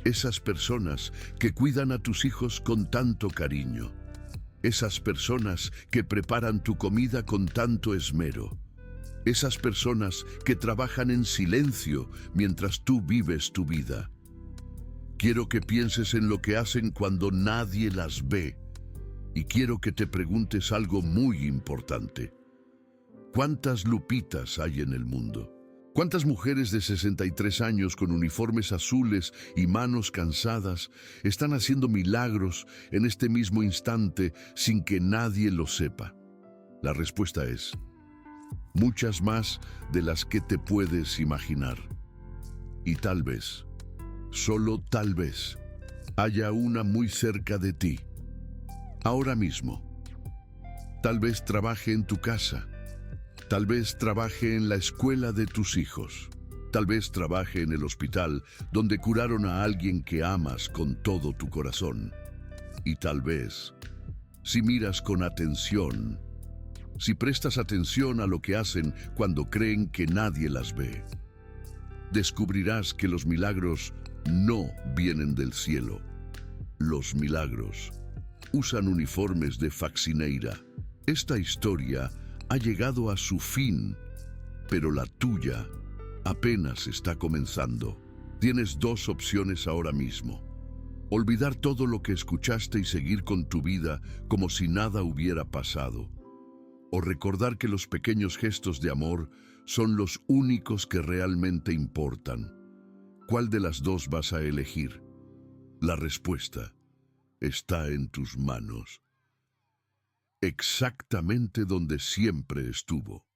Esas personas que cuidan a tus hijos con tanto cariño. Esas personas que preparan tu comida con tanto esmero. Esas personas que trabajan en silencio mientras tú vives tu vida. Quiero que pienses en lo que hacen cuando nadie las ve. Y quiero que te preguntes algo muy importante. ¿Cuántas Lupitas hay en el mundo? ¿Cuántas mujeres de 63 años con uniformes azules y manos cansadas están haciendo milagros en este mismo instante sin que nadie lo sepa? La respuesta es: muchas más de las que te puedes imaginar. Y tal vez, solo tal vez, haya una muy cerca de ti. Ahora mismo. Tal vez trabaje en tu casa. Tal vez trabaje en la escuela de tus hijos. Tal vez trabaje en el hospital donde curaron a alguien que amas con todo tu corazón. Y tal vez, si miras con atención, si prestas atención a lo que hacen cuando creen que nadie las ve, descubrirás que los milagros no vienen del cielo. Los milagros usan uniformes de faxineira. Esta historia ha llegado a su fin, pero la tuya apenas está comenzando. Tienes dos opciones ahora mismo: olvidar todo lo que escuchaste y seguir con tu vida como si nada hubiera pasado, o recordar que los pequeños gestos de amor son los únicos que realmente importan. ¿Cuál de las dos vas a elegir? La respuesta está en tus manos, exactamente donde siempre estuvo.